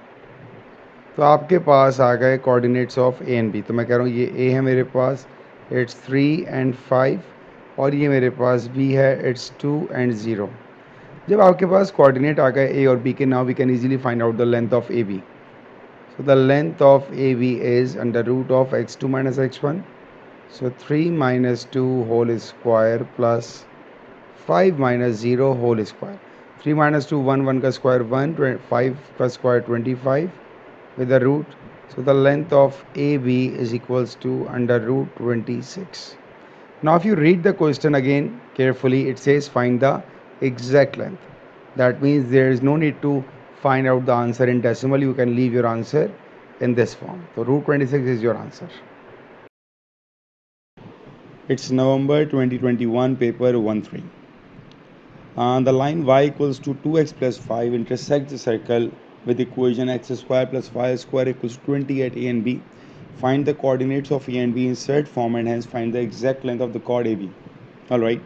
S1: तो आपके पास आ गए coordinates of A and B. तो मैं कह रहा हूँ ये a है मेरे पास, इट्स 3 एंड 5, और ये मेरे पास b है, इट्स 2 एंड 0. जब आपके पास कोऑर्डिनेट आ गए a और b के, now we can easily find out the length of A B. So the length of A B is under root of x2 minus x1. So 3 minus 2 whole square plus 5 minus 0 whole square. 3 minus 2 1, 1 का square 1, 5 का square 25 with the root. So the length of AB is equals to under root 26. Now if you read the question again carefully, it says find the exact length. That means there is no need to find out the answer in decimal. You can leave your answer in this form. So root 26 is your answer. It's November 2021, paper 1-3. The line y equals to 2x plus 5 intersects the circle with equation x square plus y square equals 20 at A and B. Find the coordinates of A and B in set form and hence find the exact length of the chord AB. Alright,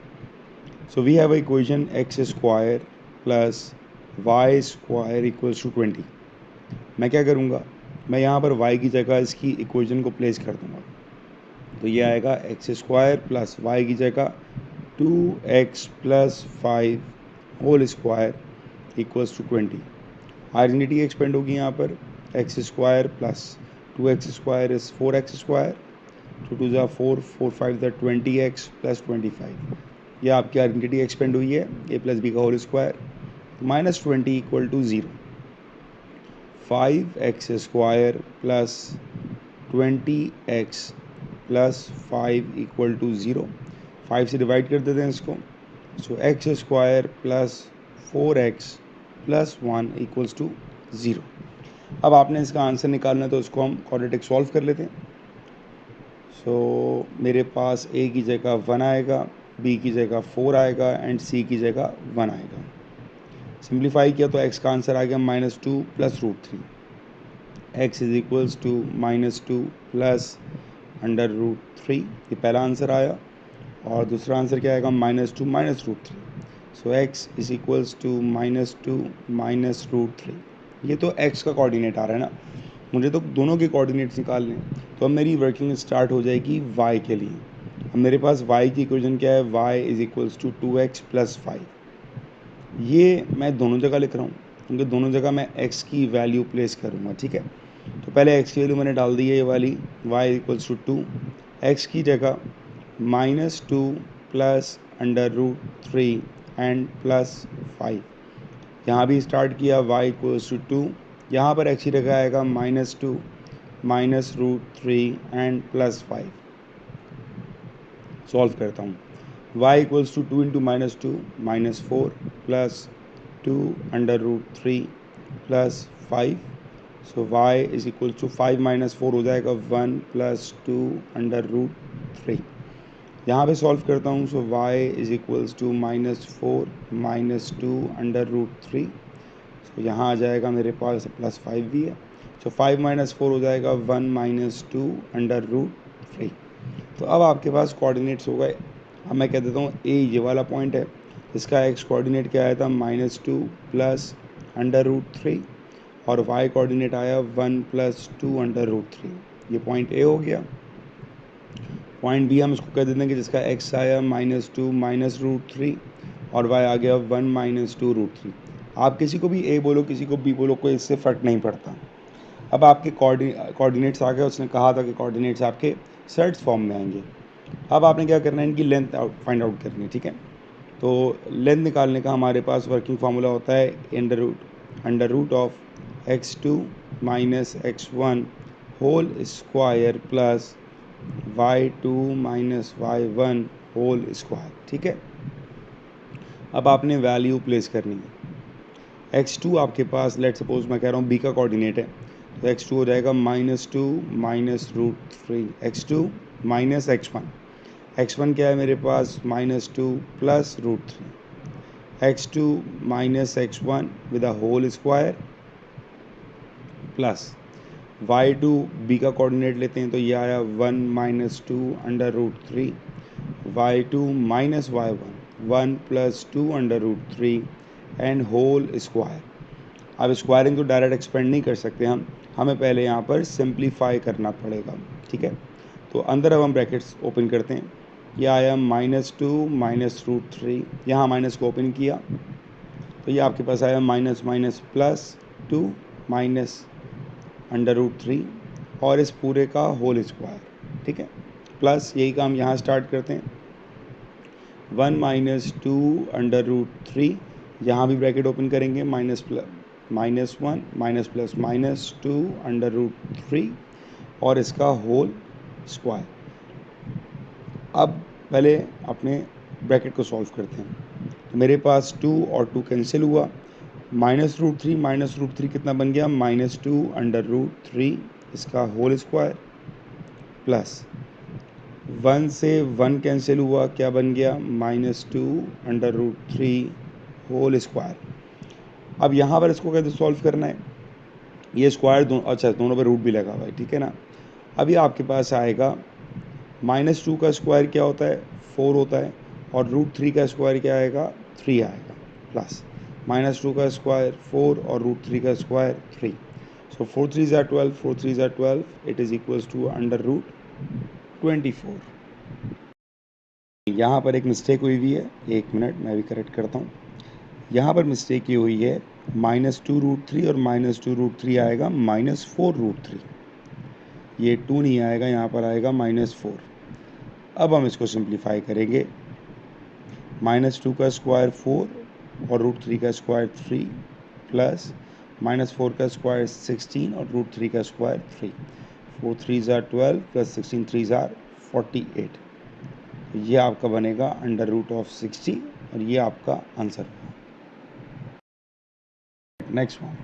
S1: so we have a equation x square plus y square equals to 20. मैं क्या करूँगा, मैं यहाँ पर y की जगह इसकी equation को प्लेस कर दूँगा. तो ये आएगा एक्स स्क्वायर प्लस वाई की जगह 2x plus 5 whole square equals to 20. Identity expand होगी यहाँ पर. X square plus 2x square is 4x square, 2 2 ज़ा 4, 4 5 ज़ा 20x प्लस 25. यह आपकी आइडेंटिटी एक्सपेंड हुई है a प्लस बी का whole square. Minus 20 equal to 0। 5x square plus 20x plus 5 equal to 0। 5 से डिवाइड कर देते हैं इसको। So x square plus 4x plus 1 equals to 0। अब आपने इसका आंसर निकालना है तो उसको हम क्वाड्रेटिक सॉल्व कर लेते हैं। सो मेरे पास a की जगह 1 आएगा, b की जगह 4 आएगा एंड c की जगह 1 आएगा। सिंप्लीफाई किया तो x का आंसर आ गया -2 plus √3। x is equals to -2 plus √3। ये पहला आंसर आया। और दूसरा आंसर क्या आएगा? -2 minus √3। So x is equals to -2 minus √3। ये तो x का कोऑर्डिनेट आ रहा है ना, मुझे तो दोनों के कोऑर्डिनेट्स निकालने हैं। तो अब मेरी वर्किंग स्टार्ट हो जाएगी y के लिए। अब मेरे पास y की इक्वेशन क्या है? y is equals to 2x plus 5। ये मैं दोनों जगह लिख रहा हूँ क्योंकि दोनों जगह मैं x की वैल्यू प्लेस करूँगा, ठीक है। तो पहले x की वैल्यू मैंने डाल दी है ये वाली, y इक्वल्स टू 2, x की जगह -2 प्लस √3 एंड प्लस 5। यहाँ भी स्टार्ट किया y इक्वल्स टू 2, यहाँ पर x की जगह आएगा -2 माइनस √3 एंड प्लस 5। सॉल्व करता हूँ। y equals to 2 into -2 -4 plus 2 √3 plus 5। So y is equal to 5 minus 4 हो जाएगा 1 प्लस 2 √3। यहाँ पे सॉल्व करता हूँ। So y is equals to -4 minus 2 √3। सो यहाँ आ जाएगा मेरे पास +5 भी है। सो 5 माइनस 4 हो जाएगा 1 माइनस 2 √3। तो अब आपके पास कोऑर्डिनेट्स हो गए। अब मैं कह देता हूँ a ये वाला पॉइंट है, इसका x कोऑर्डिनेट क्या आया था? -2 प्लस √3 और y कोऑर्डिनेट आया 1 प्लस 2 √3। ये पॉइंट a हो गया। पॉइंट b हम इसको कह देते हैं कि जिसका x आया -2 माइनस √3 और y आ गया 1 माइनस 2 √3। आप किसी को भी a बोलो, किसी को b बोलो, कोई इससे फ़र्क नहीं पड़ता। अब आपके कोऑर्डिनेट्स आ गए। उसने कहा था कि कोऑर्डिनेट्स आपके सर्ट्स फॉर्म में आएंगे। अब आपने क्या करना है? इनकी लेंथ फाइंड आउट करनी है, ठीक है। तो लेंथ निकालने का हमारे पास वर्किंग फार्मूला होता है under root of x2 minus x1 whole square plus y2 minus y1 whole square, ठीक है। अब आपने वैल्यू प्लेस करनी है। x2 आपके पास, लेट सपोज मैं कह रहा हूँ b का कोऑर्डिनेट है, तो x2 हो जाएगा -2 माइनस √3। x2 माइनस x1 क्या है मेरे पास? -2 plus √3। x2 minus x1 with a whole square plus y2 b का कोऑर्डिनेट लेते हैं तो ये आया 1 minus 2 √3। y2 minus y1 1 plus 2 √3 and whole square. अब स्क्वायरिंग तो डायरेक्ट एक्सपेंड नहीं कर सकते हम, हमें पहले यहाँ पर सिंप्लीफाई करना पड़ेगा, ठीक है। तो अंदर अब हम ब्रैकेट्स ओपन करते हैं। ये आया -2 माइनस √3, यहाँ माइनस को ओपन किया तो ये आपके पास आया माइनस माइनस +2 माइनस √3 और इस पूरे का होल स्क्वायर, ठीक है। प्लस यही काम यहाँ स्टार्ट करते हैं। 1 माइनस 2 √3, यहाँ भी ब्रैकेट ओपन करेंगे, -1 माइनस प्लस -2 √3 और इसका होल स्क्वायर। अब पहले अपने ब्रैकेट को सॉल्व करते हैं। तो मेरे पास 2 और 2 कैंसिल हुआ, -√3 माइनस √3 कितना बन गया? -2 √3 इसका होल स्क्वायर प्लस 1 से 1 कैंसिल हुआ, क्या बन गया? -2 √3 होल स्क्वायर। अब यहाँ पर इसको कैसे सॉल्व करना है? ये स्क्वायर अच्छा दोनों पे रूट भी लगा हुआ है, ठीक है ना। अभी आपके पास आएगा -2 का स्क्वायर क्या होता है? 4 होता है और √3 का स्क्वायर क्या आएगा? 3 आएगा प्लस -2 का स्क्वायर 4 और √3 का स्क्वायर 3। सो 4 3 ज़ा 12, 4 3 ज़ा 12, इट इज़ इक्वल्स टू √24। यहाँ पर एक मिस्टेक हुई हुई है, एक मिनट मैं भी करेक्ट करता हूँ। यहाँ पर मिस्टेक ये हुई है, -2 √3 और -2 √3 आएगा -4 √3। ये 2 नहीं आएगा, यहाँ पर आएगा -4। अब हम इसको सिंप्लीफाई करेंगे। -2 का स्क्वायर 4 और रूट 3 का स्क्वायर 3 प्लस -4 का स्क्वायर 16 और रूट 3 का स्क्वायर 3। 4 3 ज़ार 12 प्लस 16 3 ज़ार 48। ये आपका बनेगा अंडर रूट ऑफ 60 और ये आपका आंसर होगा। Next one,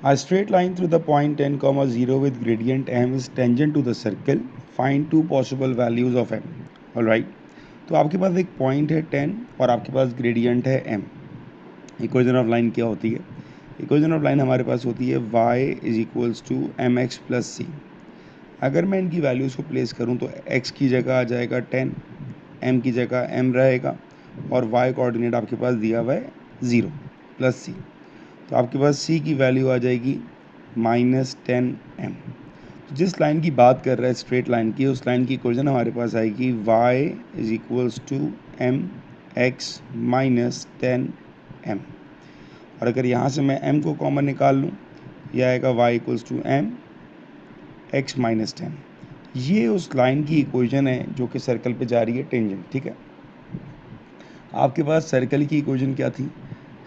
S1: a straight line through the point 10, 0 with gradient m is tangent to the circle. Find two possible values of m. All right. तो आपके पास एक पॉइंट है 10 और आपके पास ग्रेडियंट है m। इक्वेशन ऑफ लाइन क्या होती है? इक्वेशन ऑफ लाइन हमारे पास होती है y is equals to M X plus C. अगर मैं इनकी वैल्यूज़ को प्लेस करूँ तो x की जगह आ जाएगा 10, m की जगह m रहेगा और y कोऑर्डिनेट आपके पास दिया हुआ है 0 प्लस सी। तो आपके पास c की वैल्यू आ जाएगी -10m। तो जिस लाइन की बात कर रहा है स्ट्रेट लाइन की, उस लाइन की इक्वेशन हमारे पास आएगी y is equals to M x minus 10m। और अगर यहाँ से मैं m को कॉमन निकाल लूँ, यह आएगा y equals to M x minus 10। ये उस लाइन की इक्वेशन है जो कि सर्कल पे जा रही है टेंजेंट, ठीक है। आपके पास सर्कल की इक्वेशन क्या थी?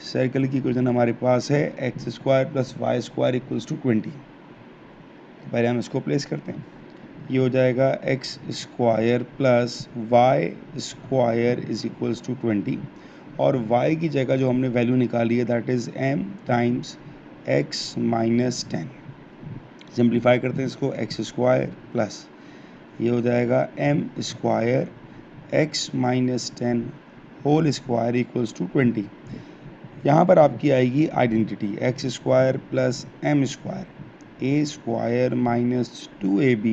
S1: सर्कल की इक्वेशन हमारे पास है x square plus y square equals to 20। पहले हम इसको प्लेस करते हैं। ये हो जाएगा x square plus y square is equals to 20 और y की जगह जो हमने वैल्यू निकाली है that is m times x minus 10। Simplify करते हैं इसको, एक्स स्क्वायर प्लस ये हो जाएगा m square x minus 10 whole square equals to 20। यहाँ पर आपकी आएगी identity x square plus M square a square minus 2ab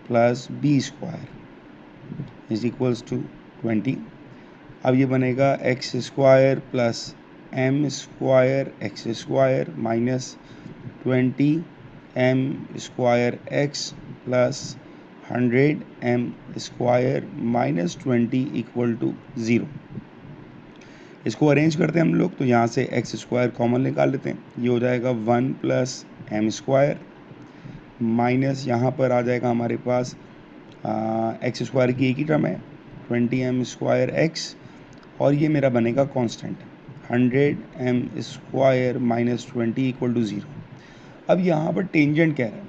S1: plus b square is equals to 20। अब ये बनेगा x square plus M square x square minus 20 M square x plus 100 M square minus 20 equal to 0। इसको arrange करते हैं हम लोग, तो यहाँ से एक्स स्क्वायर कॉमन निकाल लेते हैं। ये हो जाएगा 1 प्लस एम स्क्वायर माइनस यहाँ पर आ जाएगा हमारे पास एक्स स्क्वायर की एक ही टर्म है 20 एम स्क्वायर एक्स और ये मेरा बनेगा constant 100 M square minus 20 equal to 0। अब यहाँ पर टेंजेंट कह रहा है,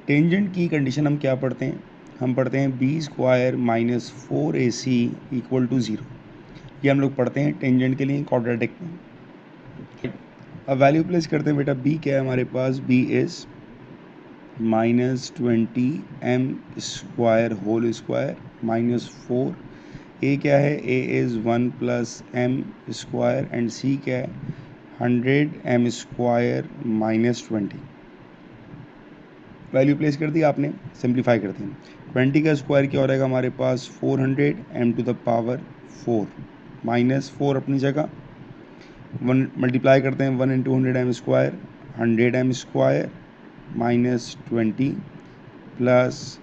S1: टेंजेंट की कंडीशन हम क्या पढ़ते हैं? हम पढ़ते हैं b square minus 4ac equal to 0। ये हम लोग पढ़ते हैं टेंजेंट के लिए क्वाड्रेटिक में। अब वैल्यू प्लेस करते हैं बेटा, बी क्या है हमारे पास? B is -20 M square whole square minus 4। A क्या है? A is 1 plus M square and C क्या है? 100 M square minus 20। Value place कर दी आपने, सिंप्लीफाई करते हैं। 20 का स्क्वायर क्या हो रहेगा हमारे पास? 400 m to the power 4 minus 4 अपनी जगह 1 मल्टीप्लाई करते हैं 1 into 100 M square 100 M square minus 20 plus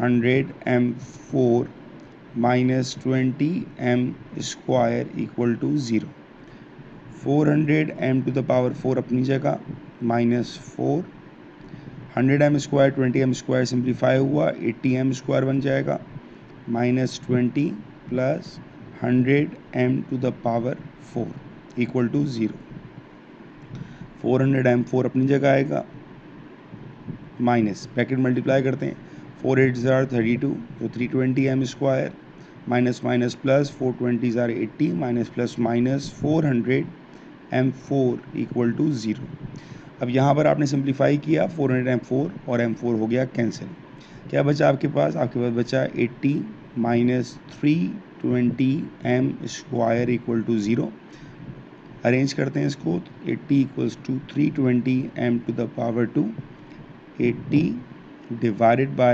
S1: 100 m 4 minus 20 M square equal to 0। 400 m to the power 4 अपनी जगह minus 4 100 M square 20 M square simplify हुआ 80 एम स्क्वायर बन जाएगा minus 20 plus 100 m to the power 4 equal to 0। 400 m 4 अपनी जगह आएगा minus bracket multiply करते हैं 4 8 ज़ार 32 तो 320 m square minus minus plus 420 ज़ार 80 minus plus minus 400 m 4 equal to 0। अब यहाँ पर आपने सिंप्लीफाई किया 400 एम 4 और एम 4 हो गया कैंसिल। क्या बचा आपके पास? आपके पास बचा 80 minus 320 m square equal to 0। Arrange करते हैं इसको, 80 equals to 320 m to the power 2। 80 divided by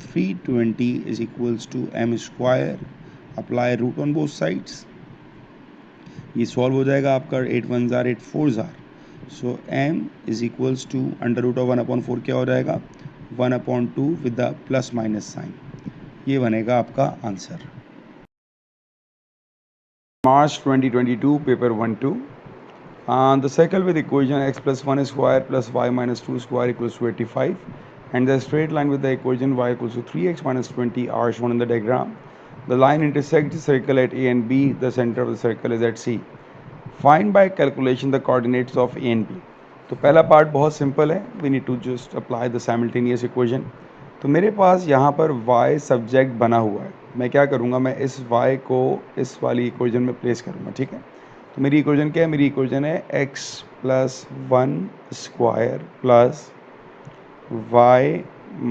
S1: 320 is equals to m square. Apply root on both sides. ये सॉल्व हो जाएगा आपका 8 1 ज़ार 8 4 ज़ार। सो m is equals to अंडर रूट ऑफ 1/4 क्या हो जाएगा? 1/2 with the plus minus sign. ये बनेगा आपका answer. March 2022 paper 1-2 the circle with equation x plus 1 square plus y minus 2 square equals to 85 and the straight line with the equation y equals to 3x minus 20 are shown in the diagram. The line intersects the circle at A and B. The center of the circle is at C. Find by calculation the coordinates of A and B. तो पहला part बहुत simple है. We need to just apply the simultaneous equation. तो मेरे पास यहाँ पर y subject बना हुआ है. मैं क्या करूँगा, मैं इस y को इस वाली इक्वेशन में प्लेस करूँगा. ठीक है. तो मेरी इक्वेशन क्या है? मेरी इक्वेशन है x plus 1 square plus y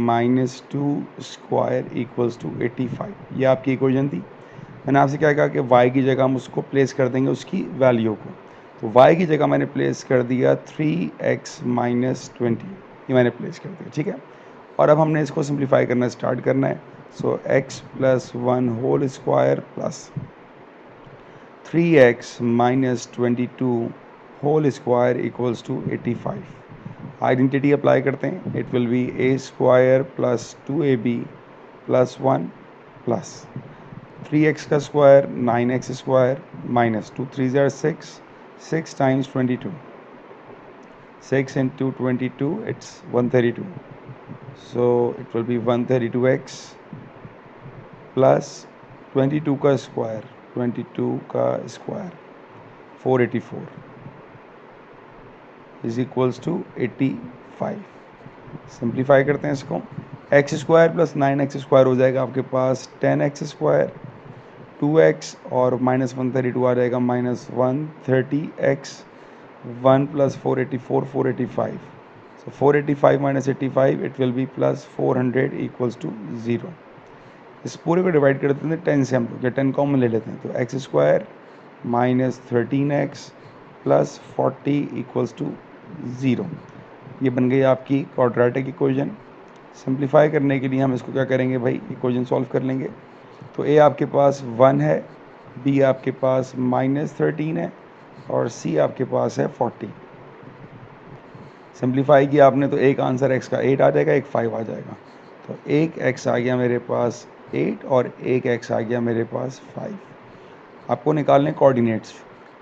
S1: minus 2 square equals to 85. ये आपकी इक्वेशन थी. मैंने आपसे क्या कहा कि y की जगह हम उसको प्लेस कर देंगे उसकी वैल्यू को. तो y की जगह मैंने प्लेस कर दिया 3x माइनस 20. ये मैंने प्लेस कर दिया. ठीक है. और अब हमने इसको सिंप्लीफाई करना स्टार्ट करना है. So x plus 1 whole square plus 3x minus 22 whole square equals to 85. Identity apply करते हैं. It will be a square plus 2ab plus 1 plus 3x का square 9x square minus 2 3 are 6 times 22. 6 into 22, it's 132. So it will be 132x plus 22 का square 484 is equals to 85. Simplify करते हैं इसको. x square plus 9x square हो जाएगा आपके पास 10x square 2x और minus 132 आ जाएगा minus 130x 1 plus 484 485. So 485 minus 85 it will be plus 400 equals to 0. इस पूरे को डिवाइड कर देते हैं 10 से. हम लोग 10 कॉमन ले लेते हैं. तो x square minus 13x plus 40 equals to 0. ये बन गई आपकी क्वाड्रेटिक इक्वेशन. सिंप्लीफाई करने के लिए हम इसको क्या करेंगे भाई, इक्वेशन सॉल्व कर लेंगे. तो ए आपके पास 1 है, बी आपके पास माइनस 13 है और सी आपके पास है 40. सिंप्लीफाई किया आपने तो एक आंसर एक्स का 8 आ जाएगा, एक 5 आ जाएगा. तो एक एक्स आ गया मेरे पास 8 और एक एक्स आ गया मेरे पास 5. आपको निकालने कोऑर्डिनेट्स.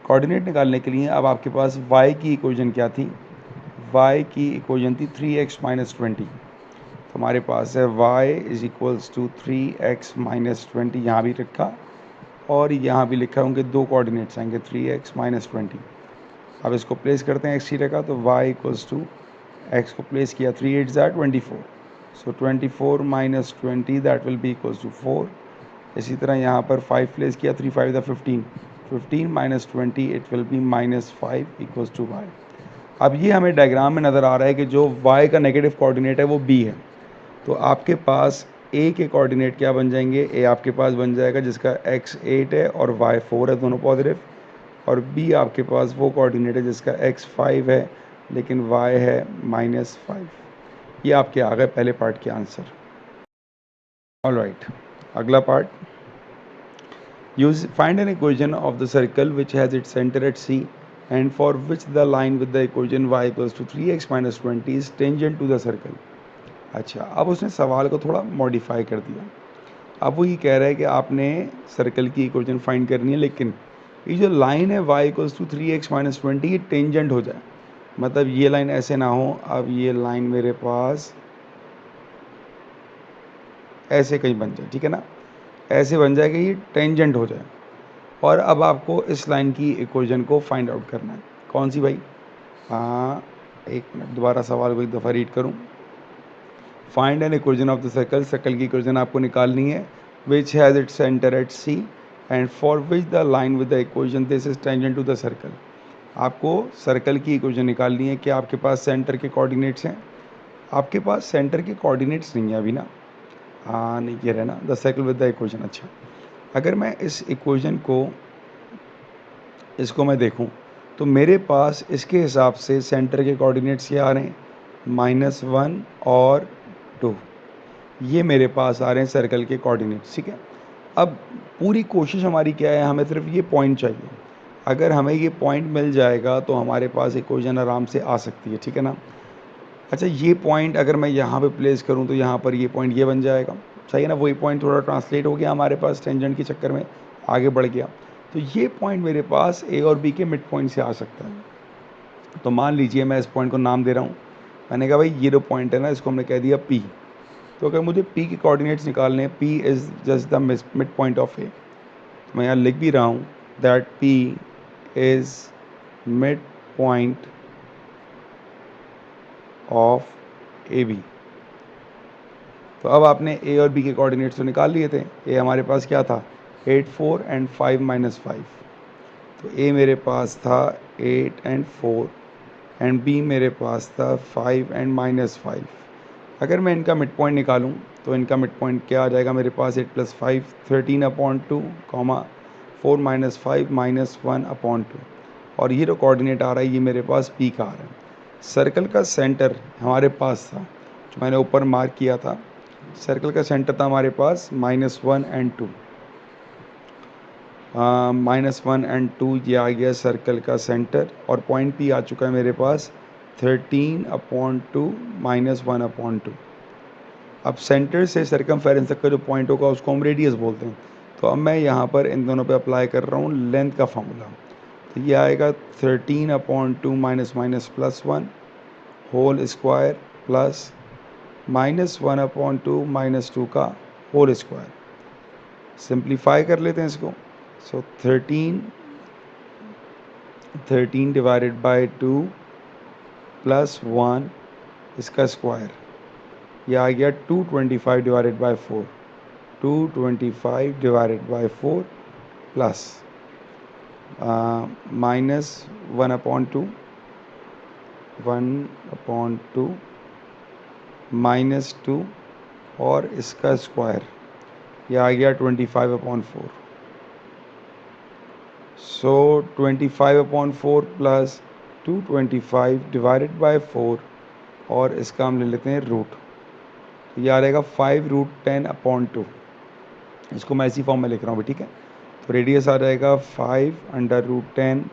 S1: कोऑर्डिनेट निकालने के लिए अब आपके पास y की इक्वेशन क्या थी? y की इक्वेशन थी 3x माइनस 20. तो हमारे पास है y is equals to 3x minus 20. यहाँ भी लिखा और यहाँ भी लिखा, उनके दो कोऑर्डिनेट्स आएंगे 3x माइनस 20. अब इसको प्लेस करते हैं x की जगह. तो y इक्वल्स टू x को प्लेस किया 3 8 ज़ा 24. So 24 minus 20 that will be equals to 4. इसी तरह यहाँ पर 5 प्लेस किया 3 5 ज़ा 15. 15 minus 20 it will be minus 5 equals to y. अब ये हमें डायग्राम में नज़र आ रहा है कि जो y का नेगेटिव कोऑर्डिनेट है वो b है. तो आपके पास a के कोऑर्डिनेट क्या बन जाएंगे? a आपके पास बन जाएगा जिसका x 8 है और y 4 है, दोनों पॉजिटिव. और b आपके पास वो कोऑर्डिनेट है जिसका x 5 है लेकिन y है माइनस 5. ये आपके आ गए पहले पार्ट के आंसर. ऑलराइट, अगला part. Use find an equation of the circle which has its centre at C and for which the line with the equation y equals to 3x minus 20 is tangent to the circle. अच्छा, अब उसने सवाल को थोड़ा modify कर दिया. अब वो ये कह रहा है कि आपने सर्कल की इक्वेशन फाइंड करनी है, लेकिन ये जो लाइन है y equals to 3x minus 20 ये टेंजेंट हो जाए. मतलब ये लाइन ऐसे ना हो. अब ये लाइन मेरे पास ऐसे कहीं बन जाए, ठीक है ना, ऐसे बन जाए कि ये टेंजेंट हो जाए. और अब आपको इस लाइन की इक्वेशन को फाइंड आउट करना है. कौन सी भाई? हाँ, एक मिनट, दोबारा सवाल को एक दफ़ा रीड करूँ. Find an equation of the circle. Circle की इक्वेशन आपको निकालनी है which has its centre at C and for which the line with the equation this is tangent to the circle. आपको सर्कल की इक्वेशन निकालनी है कि आपके पास सेंटर के कोऑर्डिनेट्स हैं. आपके पास सेंटर के कोऑर्डिनेट्स नहीं है अभी ना. हाँ, नहीं, ये रहे ना, the circle with the equation. अच्छा, अगर मैं इस इक्वेशन को मैं देखूं तो मेरे पास इसके हिसाब से सेंटर के कोऑर्डिनेट्स क्या आ रहे हैं? -1 और 2. ये मेरे पास आ रहे हैं सर्कल के कोऑर्डिनेट्स. ठीक है. अब पूरी कोशिश हमारी क्या है? हमें सिर्फ ये पॉइंट चाहिए. अगर हमें ये पॉइंट मिल जाएगा तो हमारे पास इक्वेशन आराम से आ सकती है. ठीक है ना. अच्छा, ये पॉइंट अगर मैं यहाँ पे प्लेस करूँ तो यहाँ पर ये पॉइंट ये बन जाएगा. सही है ना. वही पॉइंट थोड़ा ट्रांसलेट हो गया हमारे पास, टेंजेंट के चक्कर में आगे बढ़ गया. तो ये पॉइंट मेरे पास ए और बी के मिड पॉइंट से आ सकता है. तो मान लीजिए मैं इस पॉइंट को नाम दे रहा हूँ. मैंने कहा भाई ये जो पॉइंट है ना इसको हमने कह दिया P. तो अगर मुझे P के कोऑर्डिनेट्स निकालने हैं, P is just the mid point of A, तो मैं यहाँ लिख भी रहा हूँ that P is mid point of A B. तो अब आपने ए और बी के कोऑर्डिनेट्स तो निकाल लिए थे। ए हमारे पास क्या था 8 4 एंड 5 -5, तो ए मेरे पास था 8 एंड 4 एंड बी मेरे पास था 5 एंड -5। अगर मैं इनका मिड पॉइंट निकालूं तो इनका मिड पॉइंट क्या आ जाएगा मेरे पास 8 + 5 13/2, 4 - 5 -1/2, और ये जो कोऑर्डिनेट आ रहा है ये मेरे पास पी का आ रहा है। सर्कल का सेंटर हमारे पास था जो मैंने ऊपर मार्क किया था, सर्कल का सेंटर था हमारे पास -1 एंड 2, -1 एंड 2 ये आ गया सर्कल का सेंटर, और पॉइंट पी आ चुका है मेरे पास 13/2 -1/2। अब सेंटर से सर्कमफेरेंस तक का जो पॉइंट होगा उसको हम रेडियस बोलते हैं। तो अब मैं यहाँ पर इन दोनों पे अप्लाई कर रहा हूँ लेंथ का फॉर्मूला। तो ये आएगा 13/2 -1 होल स्क्वायर प्लस -1/2 -2 का होल स्क्वायर। सिंप्लीफाई कर लेते हैं इसको। सो 13 डिवाइडेड बाई 2 प्लस 1 इसका स्क्वायर, ये आ गया 225 divided by 4, 225 divided by 4 plus -1/2 -2 और इसका स्क्वायर, ये आ गया 25/4। सो 25/4 प्लस 225 डिवाइडेड बाई 4 और इसका हम ले लेते हैं रूट, तो ये आ जाएगा 5√10/2। इसको मैं इसी फॉर्म में लिख रहा हूँ, ठीक है। तो रेडियस आ जाएगा 5√10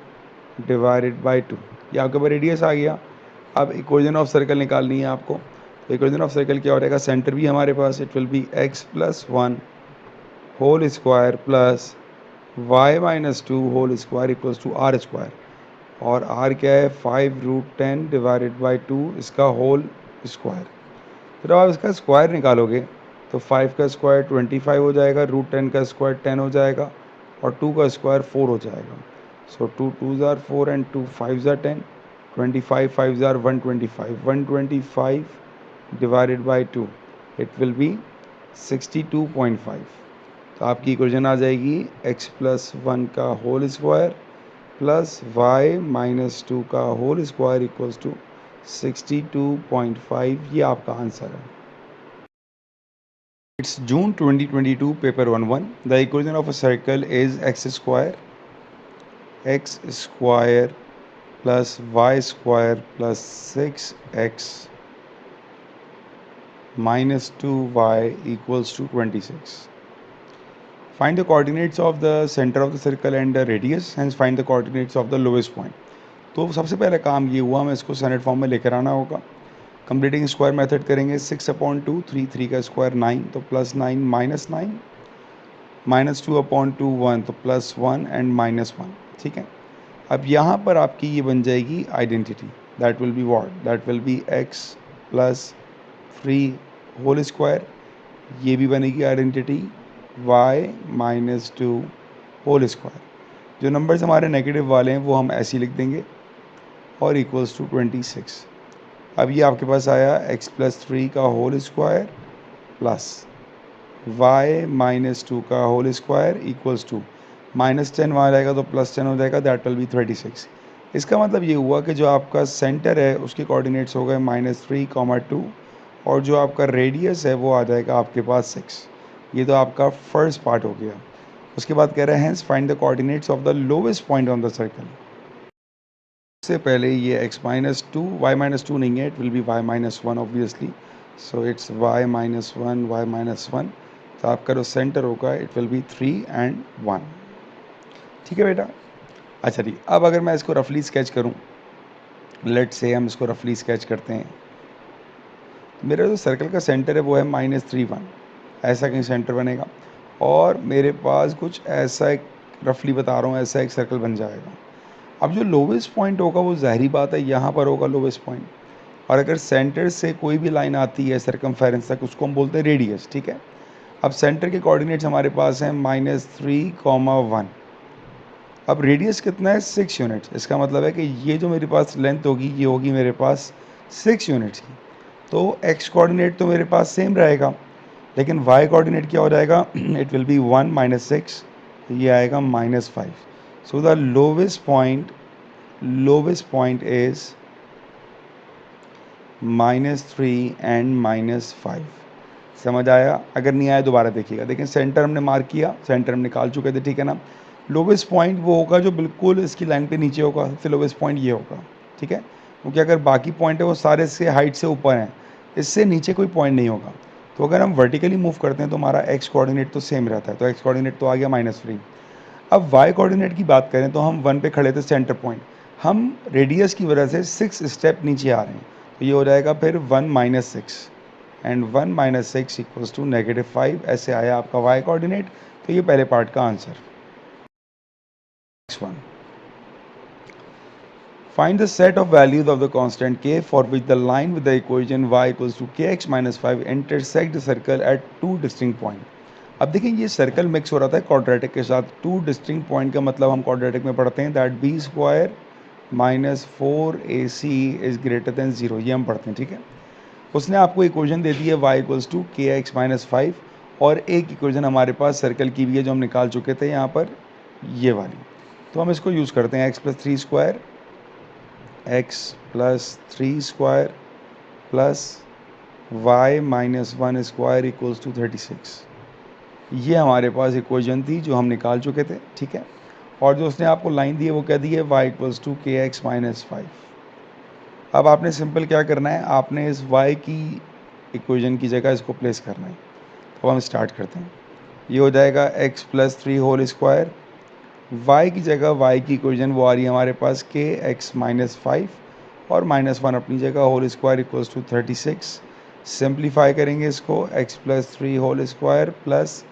S1: डिवाइडेड बाई 2, ये आपके पास रेडियस आ गया। अब इक्वेशन ऑफ सर्कल निकालनी है आपको। तो इक्वेशन ऑफ सर्कल क्या हो जाएगा, सेंटर भी हमारे पास, it will be x + 1 whole square plus y - 2 whole square equals to r square, और r क्या है 5√10 डिवाइडेड बाई 2 इसका होल स्क्वायर। फिर आप इसका स्क्वायर निकालोगे तो 5 का स्क्वायर 25 हो जाएगा, √10 का स्क्वायर 10 हो जाएगा, और 2 का स्क्वायर 4 हो जाएगा। सो 2 2s are 4 and 2 5s are 10, 25 5s are 125, 125 divided by 2 it will B 62.5। तो आपकी इक्वेशन आ जाएगी x + 1 का होल स्क्वायर प्लस y - 2 का होल स्क्वायर इक्वल्स टू 62.5। ये आपका आंसर है। It's June 2022, paper 1-1. The equation of a circle is x square plus y square plus 6x minus 2y equals to 26. Find the coordinates of the center of the circle and the radius, hence find the coordinates of the lowest point. तो सबसे पहले काम ये हुआ, हमें इसको standard form में लेकर आना होगा। कंप्लीटिंग स्क्वायर मेथड करेंगे, 6/2 3 का स्क्वायर 9, तो +9 -9 -2/2 1, तो +1 एंड -1, ठीक है। अब यहाँ पर आपकी ये बन जाएगी identity, that will be what, that will be x + 3 whole square, ये भी बनेगी आइडेंटिटी y - 2 होल स्क्वायर। जो नंबर्स हमारे नेगेटिव वाले हैं वो हम ऐसे ही लिख देंगे, और इक्वल्स टू 26। अब ये आपके पास आया x + 3 का होल स्क्वायर प्लस y - 2 का होल स्क्वायर इक्वल्स टू -10 वहाँ रहेगा तो +10 हो जाएगा, दैट विल बी 36। इसका मतलब ये हुआ कि जो आपका सेंटर है उसके कोऑर्डिनेट्स हो गए -3, 2, और जो आपका रेडियस है वो आ जाएगा आपके पास 6। ये तो आपका फर्स्ट पार्ट हो गया। उसके बाद कह रहे हैं find the coordinates of the lowest point on the circle. से पहले ये x - 2 y - 2 नहीं है, it will B y - 1 obviously. So it's y - 1 y - 1, तो आपका जो सेंटर होगा इट विल बी 3 and 1, ठीक है बेटा। अच्छा ठीक, अब अगर मैं इसको रफली स्केच करूं, लेट से हम इसको रफली स्केच करते हैं। मेरा जो सर्कल का सेंटर है वो है -3 1, ऐसा कहीं सेंटर बनेगा, और मेरे पास कुछ ऐसा एक रफली बता रहा हूँ, ऐसा एक सर्कल बन जाएगा। अब जो लोवेस्ट पॉइंट होगा वो ज़ाहिरी बात है यहाँ पर होगा लोवेस्ट पॉइंट। और अगर सेंटर से कोई भी लाइन आती है सर्कमफेरेंस तक, उसको हम बोलते हैं रेडियस, ठीक है। अब सेंटर के कोऑर्डिनेट्स हमारे पास हैं -3, 1। अब रेडियस कितना है? 6 यूनिट्स। इसका मतलब है कि ये जो मेरे पास लेंथ होगी, ये होगी मेरे पास 6 यूनिट्स की। तो एक्स कोऑर्डिनेट तो मेरे पास सेम रहेगा, लेकिन वाई कोऑर्डिनेट क्या हो जाएगा? इट विल बी 1 - 6, ये आएगा -5। So the lowest point is -3 and -5। समझ आया? अगर नहीं आया दोबारा देखिएगा। देखें, सेंटर हमने मार्क किया, सेंटर हम निकाल चुके थे, ठीक है ना। लोवेस्ट पॉइंट वो होगा जो बिल्कुल इसकी लाइन पे नीचे होगा, सबसे लोवेस्ट पॉइंट ये होगा, ठीक है। क्योंकि अगर बाकी पॉइंट है वो सारे से हाइट से ऊपर हैं, इससे नीचे कोई पॉइंट नहीं होगा। तो अगर हम वर्टिकली मूव करते हैं तो हमारा एक्स कोऑर्डिनेट तो सेम रहता है, तो एक्स कोऑर्डिनेट तो आ गया -3। अब वाई कोऑर्डिनेट की बात करें तो हम 1 पे खड़े थे, सेंटर पॉइंट। हम रेडियस की वजह से 6 स्टेप नीचे आ रहे हैं, तो ये हो जाएगा फिर 1 - 6, एंड 1 - 6 इक्वल्स टू -5। ऐसे आया आपका वाई कोऑर्डिनेट। तो ये पहले पार्ट का answer. Next one, find the set of values of the constant k for which the line with the equation y equals to kx - 5 intersect the circle at two distinct points। अब देखें, ये circle mix हो रहा था quadratic के साथ। Two distinct point का मतलब हम क्वाड्रेटिक में पढ़ते हैं that b² - 4ac is greater than 0, ये हम पढ़ते हैं, ठीक है। उसने आपको इक्वेशन दे दी है y इक्वल्स टू kx - 5, और एक इक्वेशन हमारे पास सर्कल की भी है जो हम निकाल चुके थे यहाँ पर, ये वाली। तो हम इसको यूज़ करते हैं, x+3² plus y - 1 square equals to 36। ये हमारे पास इक्वेशन थी जो हम निकाल चुके थे, ठीक है। और जो उसने आपको लाइन दी है वो कह दी है y इक्वल्स टू kx - 5। अब आपने सिंपल क्या करना है, आपने इस y की इक्वेशन की जगह इसको प्लेस करना है। तो हम स्टार्ट करते हैं। ये हो जाएगा x+3² y की जगह y की इक्वेशन वो आ रही है हमारे पास kx - 5, और -1 अपनी जगह, whole square equals to 36। Simplify करेंगे इसको, x+3² plus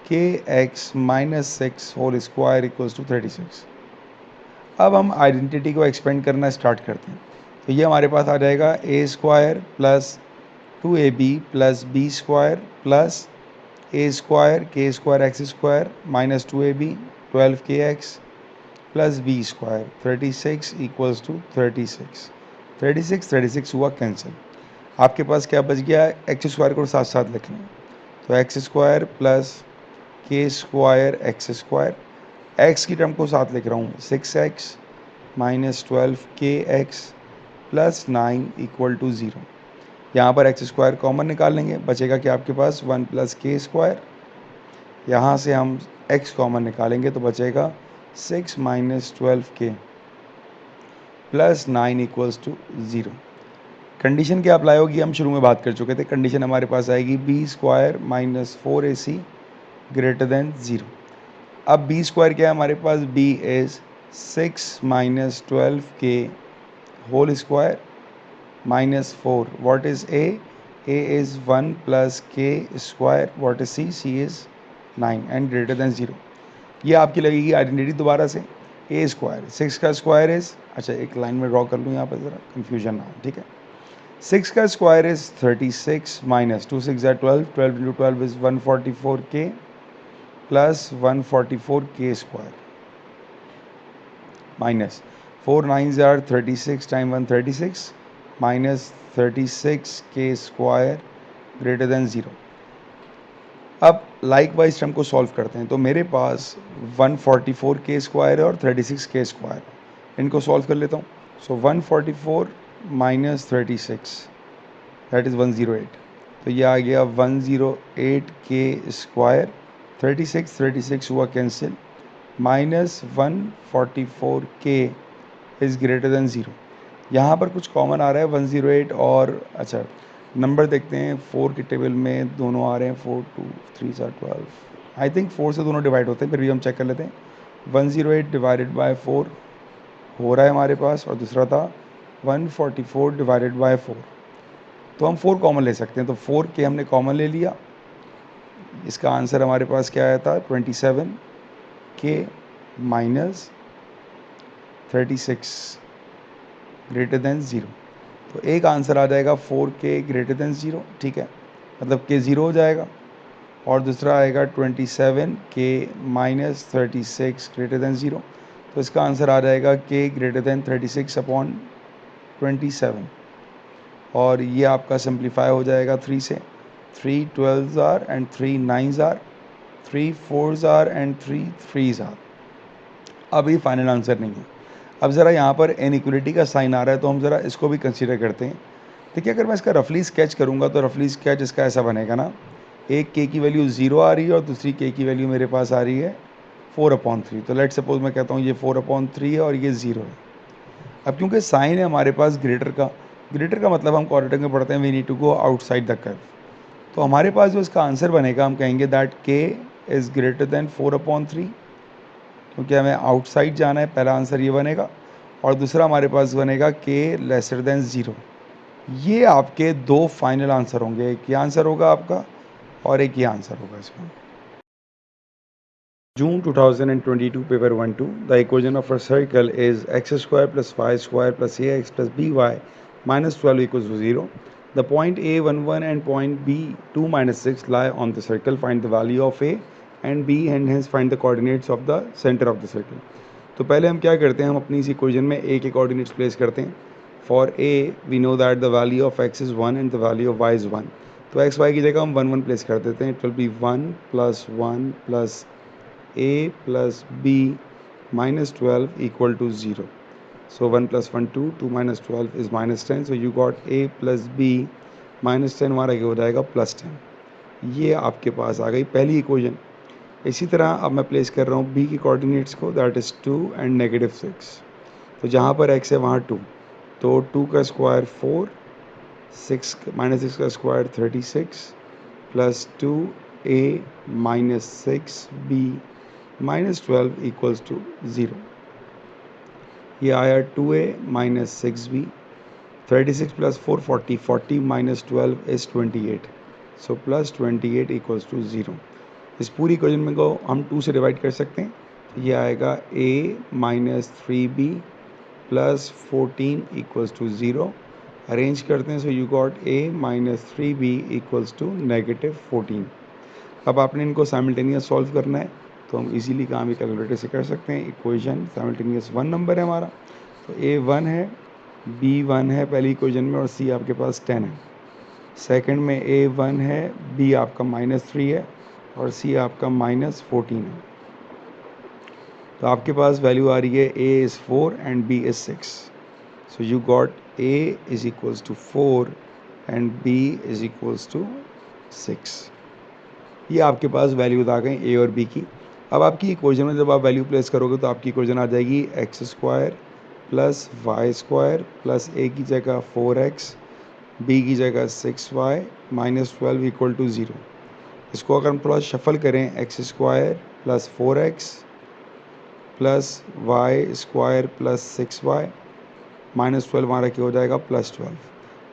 S1: kx - 6 whole square equals to 36। अब हम आइडेंटिटी को एक्सपेंड करना स्टार्ट करते हैं। तो ये हमारे पास आ जाएगा a² plus 2ab plus b² plus a² k² x² minus 2ab 12kx plus b² 36 equals to 36। 36 हुआ कैंसिल। आपके पास क्या बच गया? x² को साथ साथ लिख लें, तो x² plus k² x², x की टर्म को साथ लिख रहा हूँ, 6x minus 12kx plus 9 equal to 0। यहाँ पर x² कॉमन निकाल लेंगे, बचेगा कि आपके पास 1 प्लस k²। यहाँ से हम x कॉमन निकालेंगे तो बचेगा 6 minus 12k plus 9 equals to 0। Condition क्या अप्लाई होगी, हम शुरू में बात कर चुके थे। कंडीशन हमारे पास आएगी b² - 4ac ग्रेटर देन 0। अब b² क्या है हमारे पास? b is 6 minus 12k whole square minus 4। What is a? a is 1 plus k²। What is c? c is 9 and greater than 0। ये आपकी लगेगी आइडेंटिटी दोबारा से, a², 6 का स्क्वायर इज़, अच्छा एक लाइन में ड्रॉ कर लूँ यहाँ पर ज़रा कन्फ्यूजन ना हो, ठीक है। 6 का square is 36 minus 2 6 12, 12 into 12 is 144k plus 144k² minus 4 9s are 36 time 1 36 minus 36k² greater than 0। अब लाइक वाइज टर्म को सॉल्व करते हैं, तो मेरे पास 144k² और 36k², इनको सॉल्व कर लेता हूँ। सो 144 माइनस 36 दैट इज़ 108, तो ये आ गया 108k²। 36 हुआ cancel, minus 144k is greater than 0। यहाँ पर कुछ कॉमन आ रहा है 108 और, अच्छा नंबर देखते हैं, 4 के टेबल में दोनों आ रहे हैं, 4 2 3 12, आई थिंक 4 से दोनों डिवाइड होते हैं, फिर भी हम चेक कर लेते हैं। 108 डिवाइडेड बाय 4 हो रहा है हमारे पास, और दूसरा था 144 डिवाइडेड बाय 4, तो हम 4 कॉमन ले सकते हैं। तो 4k हमने कॉमन ले लिया, इसका आंसर हमारे पास क्या आया था? 27k minus 36 greater than 0। तो एक आंसर आ जाएगा 4k ग्रेटर देन 0, ठीक है, मतलब k 0 हो जाएगा, और दूसरा आएगा 27k माइनस 36 ग्रेटर देन 0, तो इसका आंसर आ जाएगा k ग्रेटर देन 36 अपॉन 27, और ये आपका सिंप्लीफाई हो जाएगा 3 से, 3 12s are and 3 9s are, 3 4s are and 3 3s are. अब ये फाइनल आंसर नहीं है। अब ज़रा यहाँ पर इनइक्वलिटी का साइन आ रहा है, तो हम ज़रा इसको भी कंसीडर करते हैं। देखिए, अगर मैं इसका रफली स्केच करूँगा तो रफली स्केच इसका ऐसा बनेगा ना, एक k की वैल्यू 0 आ रही है और दूसरी k की वैल्यू मेरे पास आ रही है 4/3। तो लेट सपोज मैं कहता हूँ ये 4/3 है और ये 0 है। अब क्योंकि साइन है हमारे पास ग्रेटर का मतलब हम क्वाड्रेटिक में पढ़ते हैं, we need to go outside the curve. तो हमारे पास जो इसका आंसर बनेगा, हम कहेंगे that k is greater than 4/3, क्योंकि हमें आउटसाइड जाना है, पहला आंसर ये बनेगा, और दूसरा हमारे पास बनेगा k लेसर देन 0। ये आपके दो फाइनल आंसर होंगे, एक ये आंसर होगा आपका और एक ये आंसर होगा इसमें। June 2022 paper 1-2, the equation of a circle is x square plus y square plus ax plus by minus 12 equals to 0. The point A11 and point B2 minus 6 lie on the circle. Find the value of A and B and hence find the coordinates of the center of the circle. तो पहले हम क्या करते हैं, हम अपनी इस equation में A के कोऑर्डिनेट्स प्लेस करते हैं। For A we know that the value of x is 1 and the value of y is 1, तो x y की जगह हम 1 1 प्लेस कर देते हैं। It will B 1 plus 1 plus a plus b minus 12 equal to 0. So 1 plus 1 2, 2 minus 12 is minus 10. So you got a plus b minus 10 हमारा क्या हो जाएगा प्लस 10। ये आपके पास आ गई पहली इक्वेशन। इसी तरह अब मैं प्लेस कर रहा हूँ b की कोऑर्डिनेट्स को, दैट इज़ 2 एंड -6। तो जहाँ पर x है वहाँ 2, तो 2 का स्क्वायर 4, 6 -6 का square 36 plus 2a minus 6b minus 12 equals to 0। ये आया 2a minus 6b, 36 plus 4 40, 40 minus 12 is 28, so plus 28 equals to 0। इस पूरी इक्वेशन में को हम 2 से डिवाइड कर सकते हैं, तो ये आएगा a minus 3b plus 14 equals to 0। Arrange करते हैं, so you got a minus 3b equals to -14। अब आपने इनको साइमल्टेनियस सॉल्व करना है, तो हम इजीली काम ही कैलकुलेटर से कर सकते हैं। इक्वेशन साइमल्टेनियस 1 नंबर है हमारा, तो a 1 है, b 1 है पहली इक्वेशन में, और c आपके पास 10 है। सेकंड में a 1 है, b आपका -3 है, और c आपका -14 है। तो आपके पास वैल्यू आ रही है a is 4 and b is 6। So you got a is equals to 4 and b is equals to 6। ये आपके पास वैल्यूज आ गए a और b की। अब आपकी इक्वेशन में जब आप वैल्यू प्लेस करोगे तो आपकी इक्वेशन आ जाएगी x square plus y square plus a की जगह 4x, b की जगह 6y माइनस 12 इक्वल टू 0। इसको अगर हम थोड़ा शफल करें, x square plus 4x plus y square plus 6y minus 12 हमारा क्या हो जाएगा +12।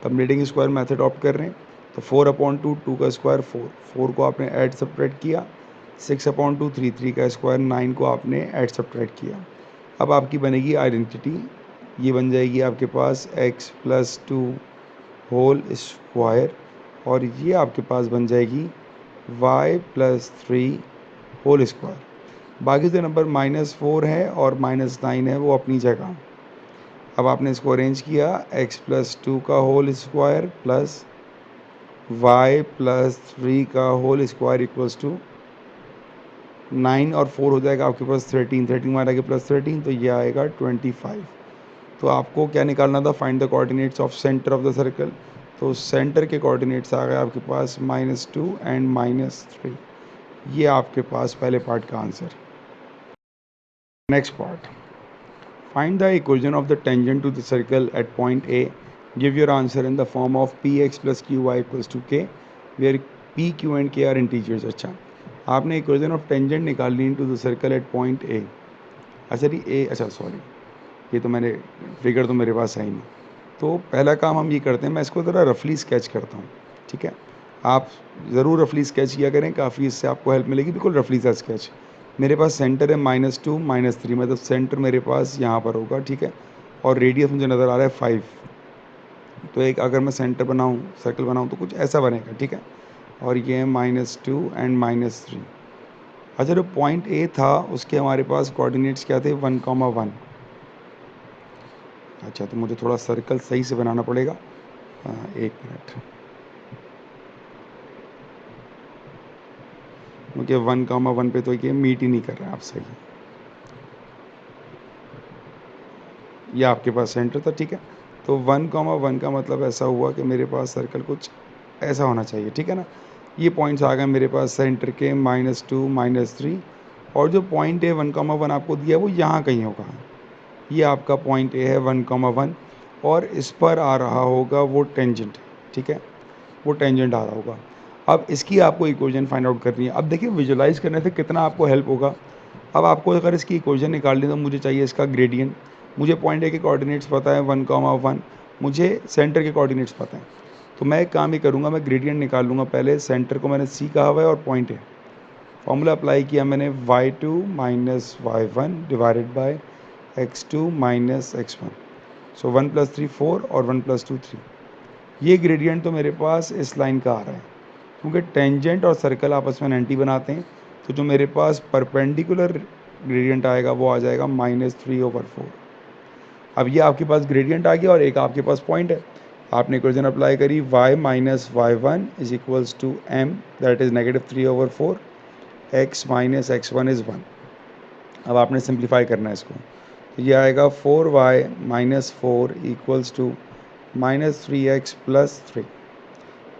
S1: तो हम लीडिंग स्क्वायर मेथड ऑप्ट कर रहे हैं, तो 4/2 2 का स्क्वायर 4, 4 को आपने ऐड सब्ट्रैक्ट किया, 6/2 3, 3 का स्क्वायर 9 को आपने ऐड सब्ट्रैक्ट किया। अब आपकी बनेगी आइडेंटिटी, ये बन जाएगी आपके पास x + 2 होल स्क्वायर, और ये आपके पास बन जाएगी y + 3 होल स्क्वायर। बाकी जो नंबर -4 है और -9 है वो अपनी जगह। अब आपने इसको अरेंज किया, x + 2 का होल स्क्वायर प्लस y + 3 का होल स्क्वायर इक्वल्स टू 9 और 4 हो जाएगा आपके पास 13, 13 मारा के +13, तो ये आएगा 25। तो आपको क्या निकालना था, find the coordinates of centre of the circle. तो सेंटर के कोऑर्डिनेट्स आ गए आपके पास -2 एंड -3। ये आपके पास पहले पार्ट का answer. Next part, find the equation of the tangent to the circle at point A. Give your answer in the form of px plus qy equals to k, where p, q and k are integers। अच्छा, आपने equation of tangent निकालनी into the circle eight point A. अच्छा नहीं ए, अच्छा sorry, ये तो मैंने figure तो मेरे पास है ही नहीं। तो पहला काम हम ये करते हैं, मैं इसको ज़रा रफली स्केच करता हूँ, ठीक है। आप ज़रूर रफली स्केच किया करें, काफ़ी इससे आपको हेल्प मिलेगी। बिल्कुल रफली सा स्केच। मेरे पास सेंटर है -2 -3, मतलब सेंटर मेरे पास यहाँ पर होगा, ठीक है, और रेडियस मुझे नज़र आ रहा है 5। तो एक अगर मैं सेंटर बनाऊँ, सर्कल बनाऊँ तो कुछ ऐसा बनेगा, ठीक है। और ये -2 एंड -3। अच्छा, जो पॉइंट ए था उसके हमारे पास कोऑर्डिनेट्स क्या थे, 1,1। अच्छा, तो मुझे थोड़ा सर्कल सही से बनाना पड़ेगा। एक मिनट, क्योंकि 1,1 पे तो ये मीट ही नहीं कर रहे हैं आप, सही। ये आपके पास सेंटर था, ठीक है। तो 1,1 का मतलब ऐसा हुआ कि मेरे पास सर्कल कुछ ऐसा होना चाहिए, ठीक है ना। ये पॉइंट्स आ गए मेरे पास सेंटर के, -2 -3, और जो पॉइंट है 1,1 आपको दिया वो यहाँ कहीं होगा। ये आपका पॉइंट ए है 1,1, और इस पर आ रहा होगा वो टेंजेंट, ठीक है, वो टेंजेंट आ रहा होगा। अब इसकी आपको इक्वेशन फाइंड आउट करनी है। अब देखिए, विजुलाइज करने से कितना आपको हेल्प होगा। अब आपको अगर इसकी इक्वेशन निकालनी तो मुझे चाहिए इसका ग्रेडियंट। मुझे पॉइंट ए के कोऑर्डिनेट्स पता है 1,1, मुझे सेंटर के कोऑर्डिनेट्स पता हैं। तो मैं एक काम ही करूँगा, मैं ग्रेडियंट निकाल लूँगा। पहले सेंटर को मैंने सी कहा हुआ है और पॉइंट ए, फॉर्मूला अप्लाई किया मैंने, y2 minus y1 divided by x2 minus x1। सो 1 + 3 4 और 1 + 2 3। ये ग्रेडियंट तो मेरे पास इस लाइन का आ रहा है, क्योंकि टेंजेंट और सर्कल आपस में 90 बनाते हैं। तो जो मेरे पास परपेंडिकुलर ग्रेडियंट आएगा वो आ जाएगा -3/4। अब ये आपके पास ग्रेडियंट आ गया और एक आपके पास पॉइंट है। आपने इक्वेशन अप्लाई करी, y minus y1 is equals to m, that is -3/4, x minus x1 is 1। अब आपने सिंप्लीफाई करना है इसको, तो ये आएगा 4y minus 4 equals to -3x plus 3।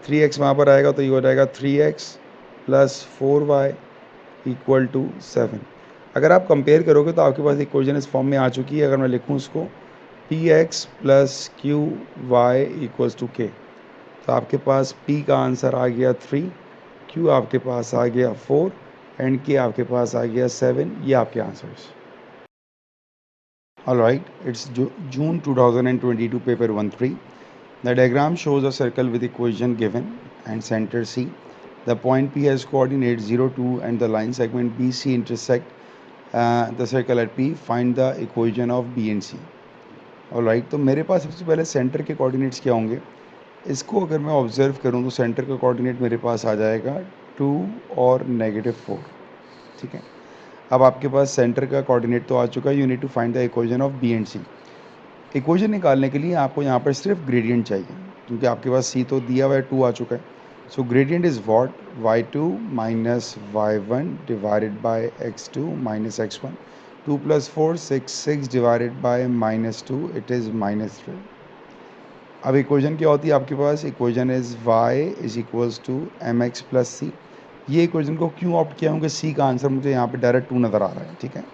S1: 3x वहाँ पर आएगा तो ये हो जाएगा 3x plus 4y equal to 7। अगर आप कंपेयर करोगे तो आपके पास इक्वेशन इस फॉर्म में आ चुकी है। अगर मैं लिखूँ उसको, px plus qy equals to k, तो आपके पास p का आंसर आ गया 3, q आपके पास आ गया 4 एंड k आपके पास आ गया 7। ये आपके answers. All right, it's June 2022, paper 1-3. The diagram shows a circle with equation given and center C. The point P has coordinates 0, 2 and the line segment BC intersect the circle at P. Find the equation of B and C. All right, तो मेरे पास सबसे पहले centre के coordinates क्या होंगे। इसको अगर मैं ऑब्जर्व करूँ तो सेंटर का कोऑर्डिनेट मेरे पास आ जाएगा 2 और -4, ठीक है। अब आपके पास सेंटर का कोऑर्डिनेट तो आ चुका है, you need to find the equation of B and C. Equation निकालने के लिए आपको यहाँ पर सिर्फ ग्रेडियंट चाहिए, क्योंकि आपके पास सी तो दिया हुआ है, 2 आ चुका है। So gradient is what, y2 minus y1 divided by x2 minus x1। 2 + 4 6, 6 divided by -2 it is -3। अब इक्वेशन क्या होती है आपके पास, equation is y is equals to mx plus C. ये इक्वेशन को क्यों ऑप्ट किया, क्योंकि सी का आंसर मुझे यहाँ पे डायरेक्ट 2 नज़र आ रहा है, ठीक है।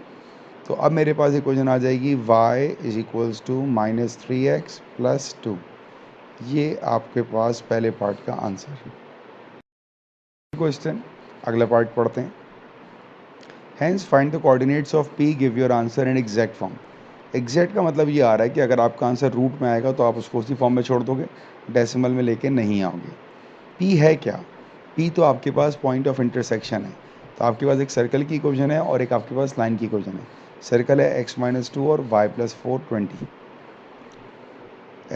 S1: तो अब मेरे पास इक्वेशन आ जाएगी y is equals to -3x plus 2। ये आपके पास पहले पार्ट का आंसर है। क्वेश्चन, अगला पार्ट पढ़ते हैं। Hence find the coordinates of p, give your answer in exact form. Exact का मतलब ये आ रहा है कि अगर आपका आंसर रूट में आएगा तो आप उसको उसी फॉर्म में छोड़ दोगे, डेसिमल में लेके नहीं आओगे। p है क्या, p तो आपके पास पॉइंट ऑफ इंटरसेक्शन है। तो आपके पास एक सर्कल की इक्वेशन है और एक आपके पास लाइन की इक्वेशन है। सर्कल है x माइनस 2 और y plus 4 20।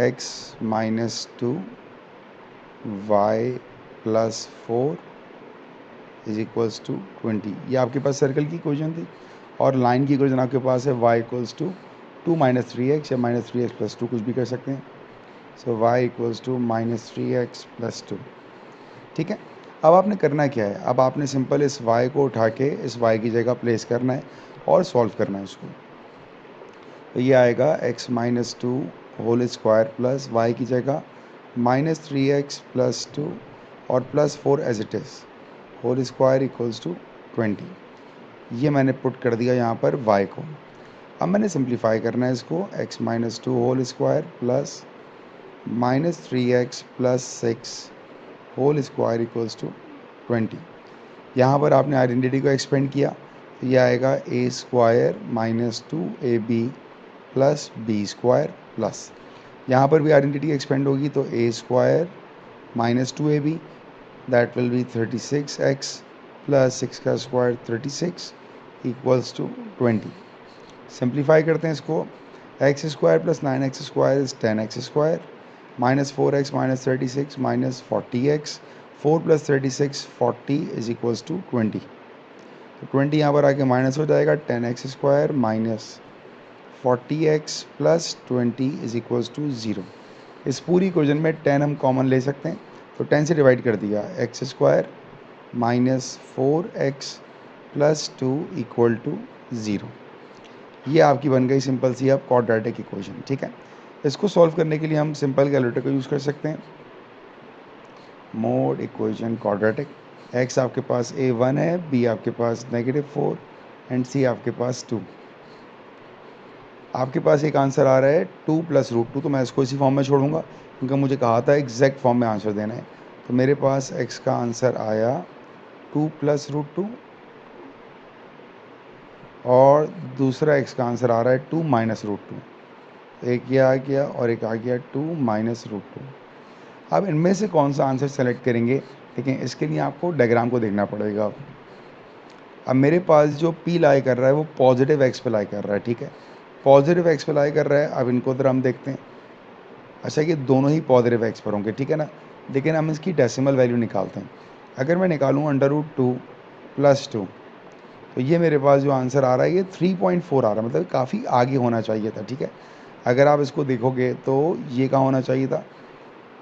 S1: x minus 2 y plus 4 is equals to 20। ये आपके पास सर्कल की इक्वेशन थी, और लाइन की इक्वेशन आपके पास है y equals to 2 minus 3x या -3x प्लस 2, कुछ भी कर सकते हैं। So y equals to -3x plus 2, ठीक है। अब आपने करना क्या है, अब आपने सिंपल इस y को उठा के इस y की जगह प्लेस करना है और सॉल्व करना है उसको। तो ये आएगा x minus 2 whole square plus y की जगह -3x प्लस 2 और plus 4 as it is whole square equals to 20। ये मैंने पुट कर दिया यहाँ पर y को। अब मैंने सिंप्लीफाई करना है इसको, x minus 2 whole square plus -3x plus 6 whole square equals to 20। यहाँ पर आपने आइडेंटिटी को एक्सपेंड किया, तो ये आएगा a square minus 2ab plus b square plus, यहाँ पर भी आइडेंटिटी एक्सपेंड होगी तो a square minus 2ab that will B 36x plus 6 का स्क्वायर 36 इक्वल्स टू 20। सिंप्लीफाई करते हैं इसको, x square plus 9x square is 10x square minus 4x minus 36 minus 40x, 4 plus 36 40 is equals to 20। तो 20 यहाँ पर आके माइनस हो जाएगा, 10x square minus 40x plus 20 is equals to 0। इस पूरी इक्वेशन में 10 हम कॉमन ले सकते हैं, तो 10 से डिवाइड कर दिया, x square minus 4x plus 2 equal to 0। ये आपकी बन गई सिंपल सी अब क्वाड्रेटिक इक्वेशन। ठीक है, इसको सॉल्व करने के लिए हम सिंपल कैलकुलेटर का यूज़ कर सकते हैं। मोड इक्वेशन क्वाड्रेटिक, x आपके पास a1 है, b आपके पास -4 एंड c आपके पास 2। आपके पास एक आंसर आ रहा है 2 प्लस √2, तो मैं इसको इसी फॉर्म में छोड़ूंगा क्योंकि मुझे कहा था एग्जैक्ट फॉर्म में आंसर देना है। तो मेरे पास x का आंसर आया 2 प्लस √2 और दूसरा x का आंसर आ रहा है 2 माइनस √2। एक ये आ गया और एक आ गया 2 माइनस √2। अब इनमें से कौन सा आंसर सेलेक्ट करेंगे, लेकिन इसके लिए आपको डायग्राम को देखना पड़ेगा। अब मेरे पास जो p लाई कर रहा है वो पॉजिटिव x पे लाई कर रहा है। ठीक है, पॉजिटिव x पे लाई कर रहा है। अब इनको तो हम देखते हैं। अच्छा, ये दोनों ही पॉजिटिव x पर होंगे, ठीक है ना। लेकिन हम इसकी डेसिमल वैल्यू निकालते हैं। अगर मैं निकालूँ √2 प्लस 2, तो ये मेरे पास जो आंसर आ रहा है ये 3.4 आ रहा है, मतलब काफ़ी आगे होना चाहिए था। ठीक है, अगर आप इसको देखोगे तो ये कहाँ होना चाहिए था,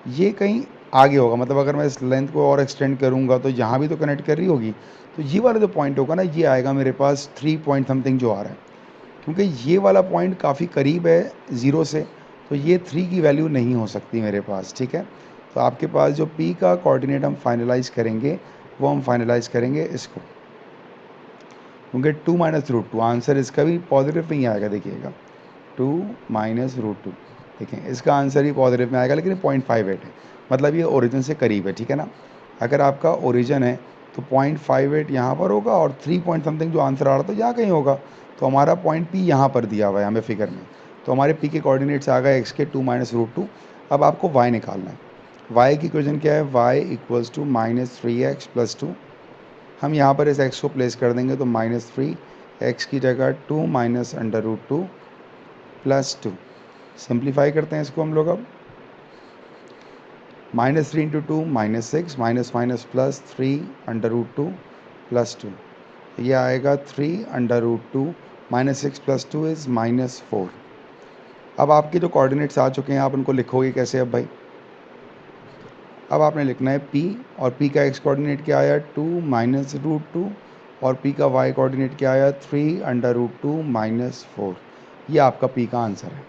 S1: ये कहीं आगे होगा। मतलब अगर मैं इस लेंथ को और एक्सटेंड करूँगा तो यहाँ भी तो कनेक्ट कर रही होगी, तो ये वाला जो पॉइंट होगा ना, ये आएगा मेरे पास 3 पॉइंट समथिंग जो आ रहा है, क्योंकि ये वाला पॉइंट काफ़ी करीब है 0 से, तो ये 3 की वैल्यू नहीं हो सकती मेरे पास। ठीक है, तो आपके पास जो p का कोऑर्डिनेट हम फाइनलाइज करेंगे वो हम फाइनलाइज करेंगे इसको, क्योंकि 2 माइनस √2 आंसर इसका भी पॉजिटिव नहीं आएगा। देखिएगा 2 माइनस √2, देखें इसका आंसर ही पॉजिटिव में आएगा, लेकिन 0.58 है, मतलब ये ओरिजिन से करीब है। ठीक है ना, अगर आपका ओरिजिन है तो 0.58 यहाँ पर होगा और 3 पॉइंट समथिंग जो आंसर आ रहा था यहाँ कहीं होगा। तो हमारा पॉइंट p यहाँ पर दिया हुआ है हमें फिगर में, तो हमारे p के कोऑर्डिनेट्स आ गए x के 2 माइनस √2। अब आपको y निकालना है। y की इक्वेशन क्या है, y equals to -3x plus 2। हम यहाँ पर इस x को प्लेस कर देंगे, तो -3 x की जगह 2 माइनस √2 प्लस 2। सिंप्लीफाई करते हैं इसको हम लोग। अब -3 into 2 -6, minus minus plus 3 √2 plus 2, ये आएगा 3 √2 -6 प्लस 2 इज़ -4। अब आपके जो कोऑर्डिनेट्स आ चुके हैं आप उनको लिखोगे कैसे अब भाई, अब आपने लिखना है p, और p का x कोऑर्डिनेट क्या आया 2 माइनस √2 और p का y कोऑर्डिनेट क्या आया 3 √2 -4। ये आपका p का आंसर है।